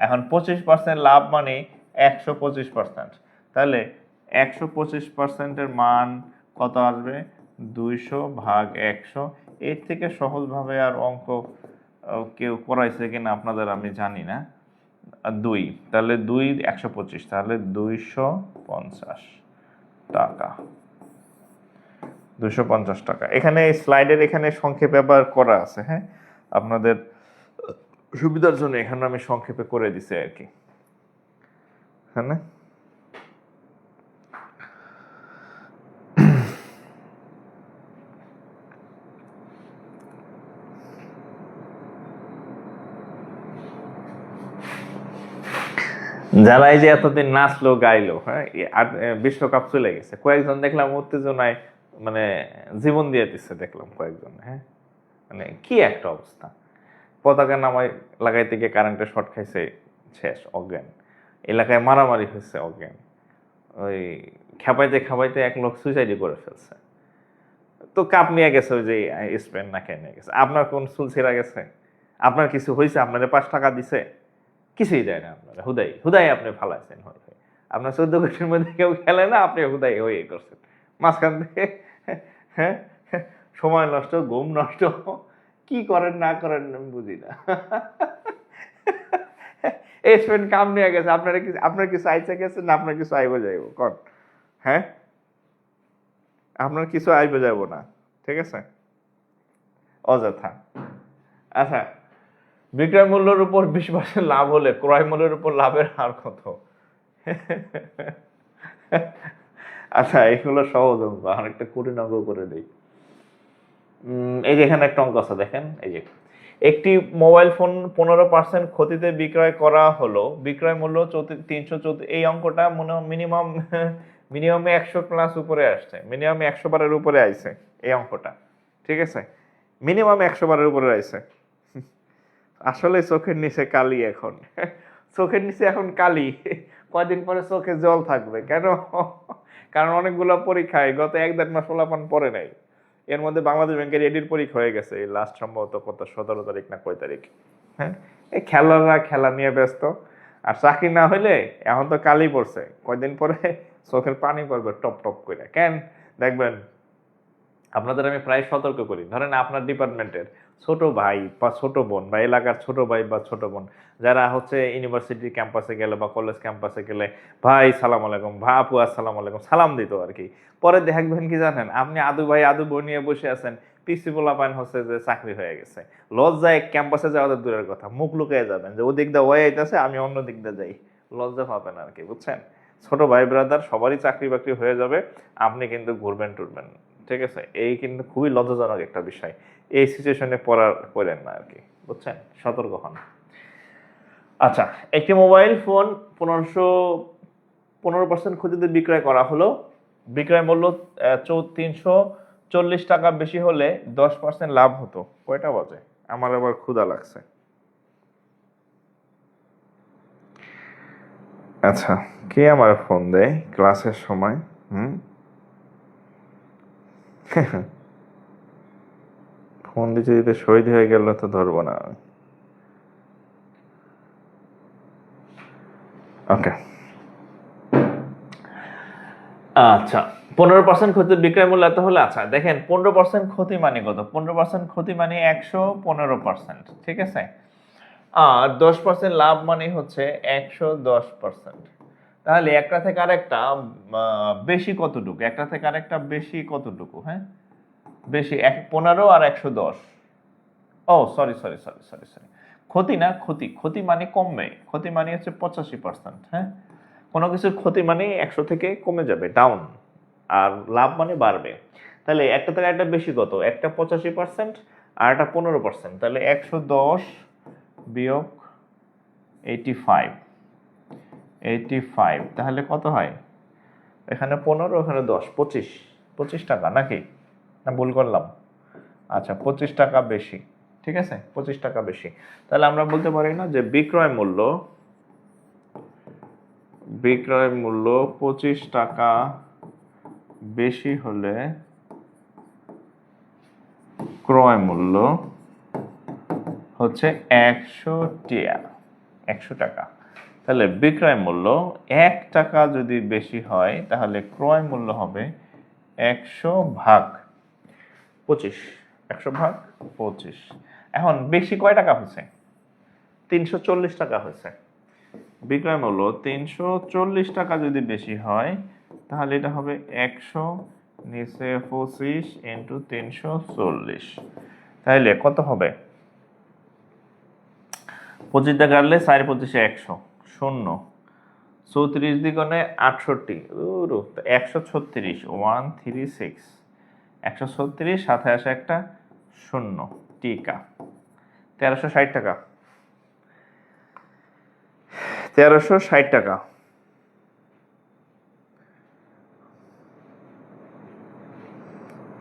এখন 25% লাভ মানে 125%, তাহলে 125%-এর মান কত আসবে? 200 ভাগ 100। এর থেকে সহজভাবে আর অঙ্ক কেউ করাইছে কিনা আপনাদের আমি জানি না। 2, তাহলে 2 125, তাহলে 250 টাকা, 250 টাকা। এখানে স্লাইডের এখানে সংক্ষেপে আবার করা আছে, হ্যাঁ, আপনাদের সুবিধার জন্য এখানে আমি সংক্ষেপে করে দিছি আর কি, হ্যাঁ না। যারা এই যে এতদিন নাচলো গাইলো, হ্যাঁ, বিশ্বকাপ চলে গেছে, কয়েকজন দেখলাম উত্তেজনায় মানে জীবন দিয়ে দিচ্ছে, দেখলাম কয়েকজন, হ্যাঁ, মানে কি একটা অবস্থা। পতাকা নামাই লাগাইতে গিয়ে কারেন্টের শর্ট খাইছে, শেষ অজ্ঞান। এলাকায় মারামারি হয়েছে, অজ্ঞান। ওই খেপাইতে খেপাইতে এক লোক সুইসাইডই করে ফেলছে। তো কাপ নিয়ে গেছে, ওই যে স্পেন না খেয়ে নিয়ে গেছে। আপনার কোন চুল ছেঁড়া গেছে? আপনার কিছু হয়েছে? আপনার 5 টাকা দিছে? কিছুই দেয় না আপনারা, হুদাই হুদাই আপনি ফালাইছেন। হয় আপনার 14 কোটির মধ্যে কেউ খেলে না, আপনি হুদাই হয়ে করছেন মাঝখান থেকে, হ্যাঁ, সময় নষ্ট, ঘুম নষ্ট, কি করেন না করেন আমি বুঝি না। এই স্পেন কাম নিয়ে গেছে, আপনার কিছু আইসে গেছে না, আপনার কিছু আইব যাইব কন, হ্যাঁ, আপনার কিছু আইব যাইব না, ঠিক আছে, অযথা। আচ্ছা, বিক্রয় মূল্যের উপর 20% লাভ হলে ক্রয় মূল্যের উপর লাভের হার কত? আচ্ছা, এগুলো সহজ অঙ্ক, আর একটা কঠিন অঙ্ক করে দিই। এই যে এখানে একটা অঙ্ক আছে, দেখেন এই যে একটি মোবাইল ফোন 15% ক্ষতিতে বিক্রয় করা হলো, বিক্রয় মূল্য 334। এই অঙ্কটা মনে মিনিমাম মিনিমাম 100+ উপরে আসছে, মিনিমাম 100 বারের উপরে আইছে এই অঙ্কটা, ঠিক আছে? মিনিমাম 100 বারের উপরে আইছে। আসলে চোখের নিচে কালি এখন, চোখের নিচে এখন কালি, কয়দিন পরে চোখে জল থাকবে কেন? কারণ অনেকগুলো পরীক্ষায় গত 1-1.5 মাস পোলাপান পড়ে নাই। এর মধ্যে বাংলাদেশ ব্যাংকের এডির পরীক্ষা হয়ে গেছে লাস্ট সম্ভবত কত 17 তারিখ না কয় তারিখ। হ্যাঁ, এই খেলাররা খেলা নিয়ে ব্যস্ত, আর চাকরি না হইলে এখন তো কালি পড়ছে, কয়দিন পরে চোখের পানি পড়বে টপ টপ করে। কেন দেখবেন, আপনাদের আমি প্রায় সতর্ক করি, ধরেন আপনার ডিপার্টমেন্টের ছোট ভাই বা ছোট বোন বা এলাকার ছোট ভাই বা ছোট বোন যারা হচ্ছে ইউনিভার্সিটি ক্যাম্পাসে গেলে বা কলেজ ক্যাম্পাসে গেলে ভাই সালাম আলাইকুম, ভা আপু আসসালাম আলাইকুম সালাম দিত আর কি। পরে দেখবেন কি জানেন, আপনি আদু ভাই আদু বোন নিয়ে বসে আছেন, পিসি পোলাপান হচ্ছে যে চাকরি হয়ে গেছে, লজ্জায় ক্যাম্পাসে যাওয়া দূরের কথা, মুখ লুকিয়ে যাবেন যে ওদিক দিয়ে ওয়াই আইতেছে আমি অন্য দিক দিয়ে যাই, লজ্জা পাবেন আর কি, বুঝছেন? ছোট ভাই ব্রাদার সবারই চাকরি বাকরি হয়ে যাবে, আপনি কিন্তু ঘুরবেন টুরবেন, ঠিক আছে? এই কিন্তু খুবই লজ্জাজনক একটা বিষয়, এই সিচুয়েশনে পড়েন না আর কি, বুঝছেন? সতর্ক হন। আচ্ছা, একটি মোবাইল ফোন 15% ক্ষতিতে বিক্রয় করা হলো, বিক্রয় মূল্য 340 টাকা বেশি হলে 10% লাভ হতো। কয়টা বাজে? আমার আবার ক্ষুধা লাগছে। আচ্ছা, কে আমার ফোন দেয় ক্লাসের সময়? ফোন দিতে দিতে শহীদ হয়ে গেল তো ধরবো না। ওকে, আচ্ছা, 15% ক্ষতি বিক্রয় মূল্য এত হলে, আচ্ছা দেখেন 15% ক্ষতি মানে কত? 15% ক্ষতি মানে 115%, ঠিক আছে? আর 10% লাভ মানে হচ্ছে 110%। তাহলে একটা থেকে আরেকটা বেশি কতটুকু? একটা থেকে আরেকটা বেশি কতটুকু? হ্যাঁ, বেশি 15 আর 110। ও sorry sorry sorry sorry sorry, ক্ষতি না, ক্ষতি, ক্ষতি মানে কমবে, ক্ষতি মানে হচ্ছে 85%। হ্যাঁ, কোনো কিছুর ক্ষতি মানে 100 থেকে কমে যাবে, ডাউন, আর লাভ মানে বাড়বে। তাহলে একটা থেকে একটা বেশি কত? একটা 85% আর একটা 15%, তাহলে 110 বিয়োগ 85, 85 তাহলে কত হয়? এখানে 15, এখানে 10, 25 টাকা নাকি? না ভুল করলাম? আচ্ছা, 25 টাকা বেশি, ঠিক আছে, 25 টাকা বেশি। তাহলে আমরা বলতে পারি না যে বিক্রয় মূল্য 25 টাকা বেশি হলে ক্রয় মূল্য হচ্ছে 100 টাকা। তাহলে বিক্রয় মূল্য 1 টাকা যদি বেশি হয় তাহলে ক্রয় মূল্য হবে 100 ভাগ 25, 100 ভাগ 25। এখন বেশি কয় টাকা হচ্ছে? 340 টাকা হয়েছে। বিক্রয় মূল্য 340 টাকা যদি বেশি হয় তাহলে এটা হবে 100 নিচে 25 ইন্টু 340, তাহলে কত হবে? 25 দিয়ে কাটলে 4 25 100, 0, 34 দ্বিগুণে 68, 136, 136, 136, সাথে আসে একটা 0 টিকা, 1360 টাকা, 1360 টাকা।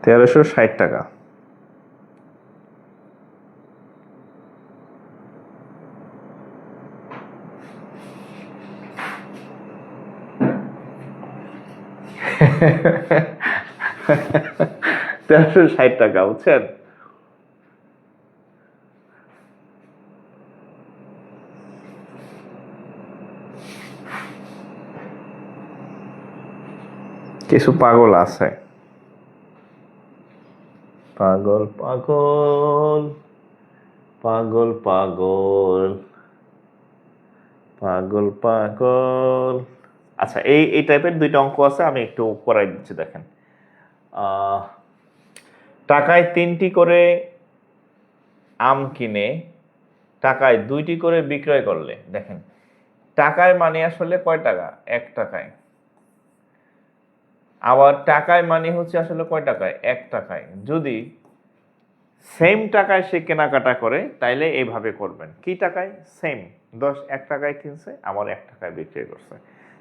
1360 টাকা। টাকা, বুঝছেন? কিছু পাগল আছে, পাগল পাগল পাগল পাগল পাগল পাগল। আচ্ছা, এই টাইপের দুইটা অঙ্ক আছে, আমি একটু করাই দিচ্ছি, দেখেন। টাকায় 3টি করে আম কিনে টাকায় 2টি করে বিক্রয় করলে, দেখেন টাকায় মানে আসলে কয় টাকা? 1 টাকায়, আবার টাকায় মানে হচ্ছে আসলে কয় টাকায়, 1 টাকায়। যদি সেম টাকায় সে কেনাকাটা করে তাইলে এইভাবে করবেন, কি টাকায়, সেম 1 টাকায় কিনছে আবার 1 টাকায় বিক্রি করছে,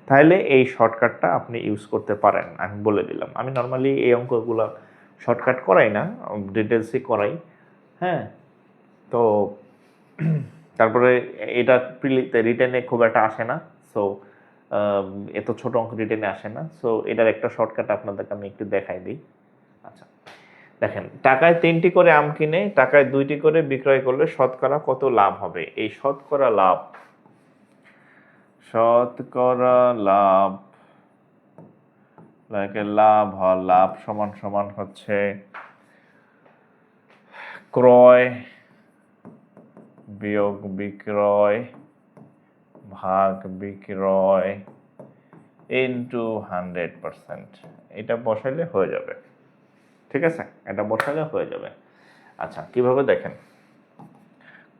তাহলে এই শর্টকাটটা আপনি ইউজ করতে পারেন। আমি বলে দিলাম, আমি নর্মালি এই অঙ্কগুলো শর্টকাট করাই না, ডিটেলসই করাই। হ্যাঁ, তো তারপরে এটা রিটেনে খুব একটা আসে না, সো এত ছোট অঙ্ক রিটেনে আসে না, সো এটার একটা শর্টকাট আপনাদেরকে আমি একটু দেখাই দিই। আচ্ছা, দেখেন, টাকায় 3টি করে আম কিনে টাকায় 2টি করে বিক্রয় করলে শতকরা কত লাভ হবে? এই শতকরা লাভ, লাভ সমান সমান হচ্ছে ক্রয় বিয়োগ বিক্রয় ভাগ বিক্রয় ইন্টু 100%। এটা বসাইলে হয়ে যাবে, ঠিক আছে, এটা বসালে হয়ে যাবে। আচ্ছা, কিভাবে দেখেন,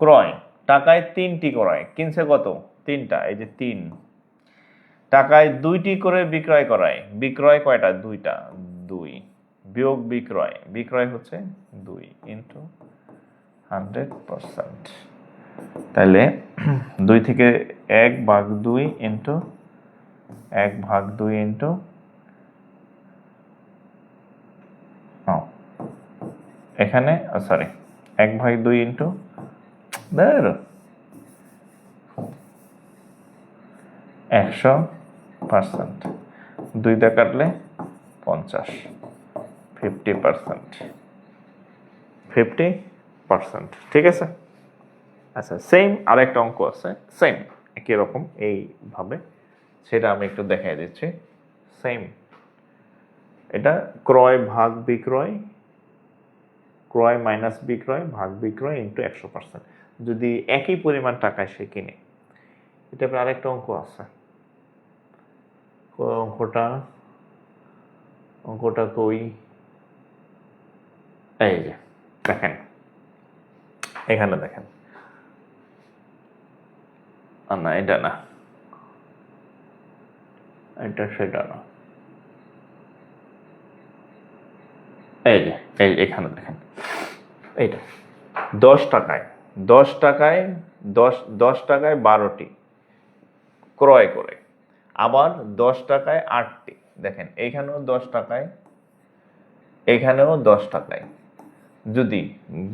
ক্রয়, টাকায় 3টি ক্রয় কিনছে, কত, 3টা, এই যে 3। টাকায় 2টি করে বিক্রয় করায়, বিক্রয় কয়টা, 2টা, 2 বিয়োগ বিক্রয়, বিক্রয় হচ্ছে 2 ইন্টু 100%। তাহলে 2 থেকে 1/2 ইন্টু 1/2 ইন্টু এখানে সরি 1/2 ইন্টু 100%, 2 দিয়ে কাটলে 50, 50%, ঠিক আছে। আচ্ছা, সেম আরেকটা অঙ্ক আছে, সেম একই রকম এইভাবে, সেটা আমি একটু দেখাই দিচ্ছি। সেম, এটা ক্রয় ভাগ বিক্রয়, ক্রয় মাইনাস বিক্রয় ভাগ বিক্রয় ইন্টু 100%, যদি একই পরিমাণ টাকায় সে কিনে। এটা আরেকটা অঙ্ক আছে, অঙ্কটা কই, এই যে দেখেন, এখানে দেখেন, না এটা না, এটা সেটা না, এই যে এখানে দেখেন, এইটা 10 টাকায় 12টি ক্রয় করে, আবার 10 টাকায় 8টি, দেখেন এইখানেও 10 টাকায়, এখানেও 10 টাকায়, যদি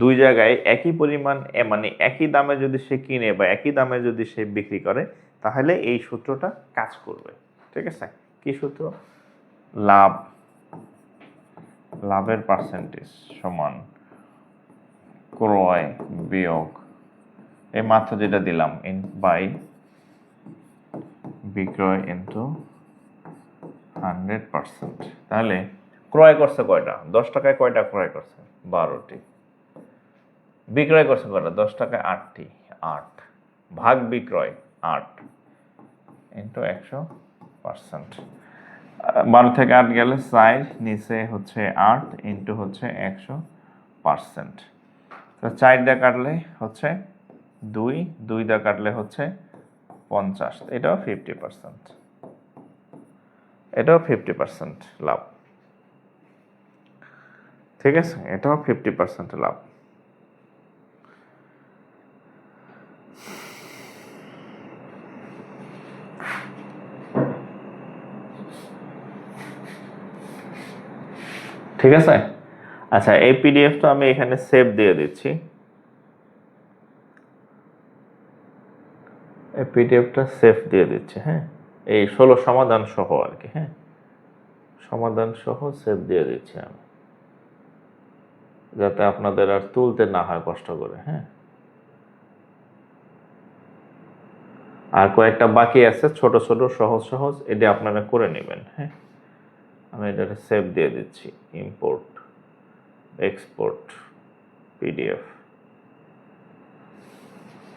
দুই জায়গায় একই পরিমাণ মানে একই দামে যদি সে কিনে বা একই দামে যদি সে বিক্রি করে, তাহলে এই সূত্রটা কাজ করবে, ঠিক আছে। কি সূত্র, লাভের পার্সেন্টেজ সমান ক্রয় বিয়োগ এই মাত্র যেটা দিলাম বাই বিক্রয় ইন্টু 100%। তাহলে ক্রয় করছে কয়টা, 10 টাকায় কয়টা ক্রয় করছে, 12টি। বিক্রয় করছে কয়টা, 10 টাকায় 8টি, 8 ভাগ বিক্রয় 8 ইন্টু 100%। 12 থেকে 8 গেলে 4, নিচে হচ্ছে 8 ইন্টু হচ্ছে 100%। তো 4 দিয়ে কাটলে হচ্ছে 2, 2 দিয়ে কাটলে হচ্ছে 50, এটাও 50%, এটাও 50% লাভ, ঠিক আছে, এটাও 50% লাভ। ঠিক আছে। আচ্ছা, এই পিডিএফটা আমি এখানে সেভ দিয়ে দিচ্ছি, এই পিডিএফটা সেভ দিয়ে দিচ্ছি, হ্যাঁ, এই 16 সমাধান সহ আর কি, হ্যাঁ, সমাধান সহ সেভ দিয়ে দিচ্ছি আমি, যাতে আপনাদের আর তুলতে না হয় কষ্ট করে, হ্যাঁ। আর কয়েকটা বাকি আছে ছোট ছোট সহজ সহজ, এটা আপনারা করে নেবেন, হ্যাঁ। আমি এটা সেভ দিয়ে দিচ্ছি, ইম্পোর্ট এক্সপোর্ট পিডিএফ।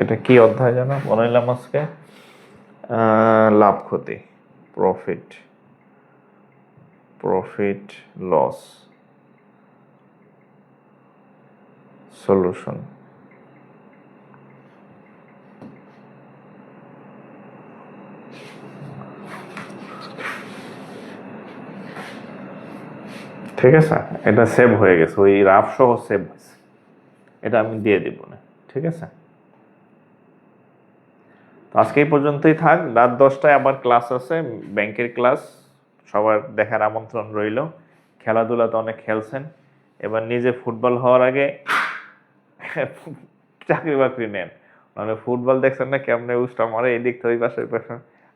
এটা কি অধ্যায় জানো বানাইলাম আজকে, লাভ ক্ষতি, প্রফিট লস সলিউশন। ঠিক আছে, এটা সেভ হয়ে গেছে, ওই রাফ সহ সেভ হয়েছে, এটা আমি দিয়ে দিব না। ঠিক আছে, তো আজকে এই পর্যন্তই থাক। রাত 10টায় আবার ক্লাস আছে, ব্যাংকের ক্লাস, সবার দেখার আমন্ত্রণ রইল। খেলাধুলা তো অনেক খেলছেন, এবার নিজে ফুটবল হওয়ার আগে চাকরি বাকরি নেন, মানে ফুটবল দেখছেন না কেমনে উষ্টা মারে, এই দিক থেকে ওই পাশে ওই পাশে,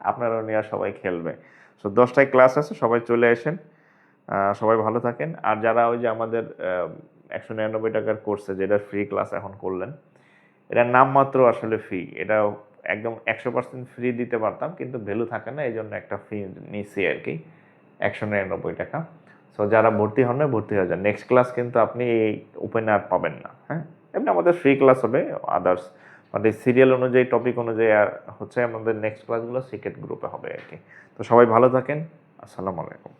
আপনারাও নিয়ে সবাই খেলবে। তো 10টায় ক্লাস আছে, সবাই চলে আসেন। সবাই ভালো থাকেন। আর যারা ওই যে আমাদের 199 টাকার কোর্সে যেটা ফ্রি ক্লাস এখন করলেন, এটার নামমাত্র আসলে ফি, এটা একদম 100% ফ্রি দিতে পারতাম কিন্তু ভ্যালু থাকে না, এই জন্য একটা ফি নিচ্ছি আর কি, 199 টাকা। সো যারা ভর্তি হন না, ভর্তি হয়ে যান। নেক্সট ক্লাস কিন্তু আপনি এই ওপেনে আর পাবেন না। হ্যাঁ, এমনি আমাদের ফ্রি ক্লাস হবে, আদার্স মানে সিরিয়াল অনুযায়ী, টপিক অনুযায়ী আর হচ্ছে আমাদের নেক্সট ক্লাসগুলো সিক্রেট গ্রুপে হবে আর কি। তো সবাই ভালো থাকেন, আসসালামু আলাইকুম।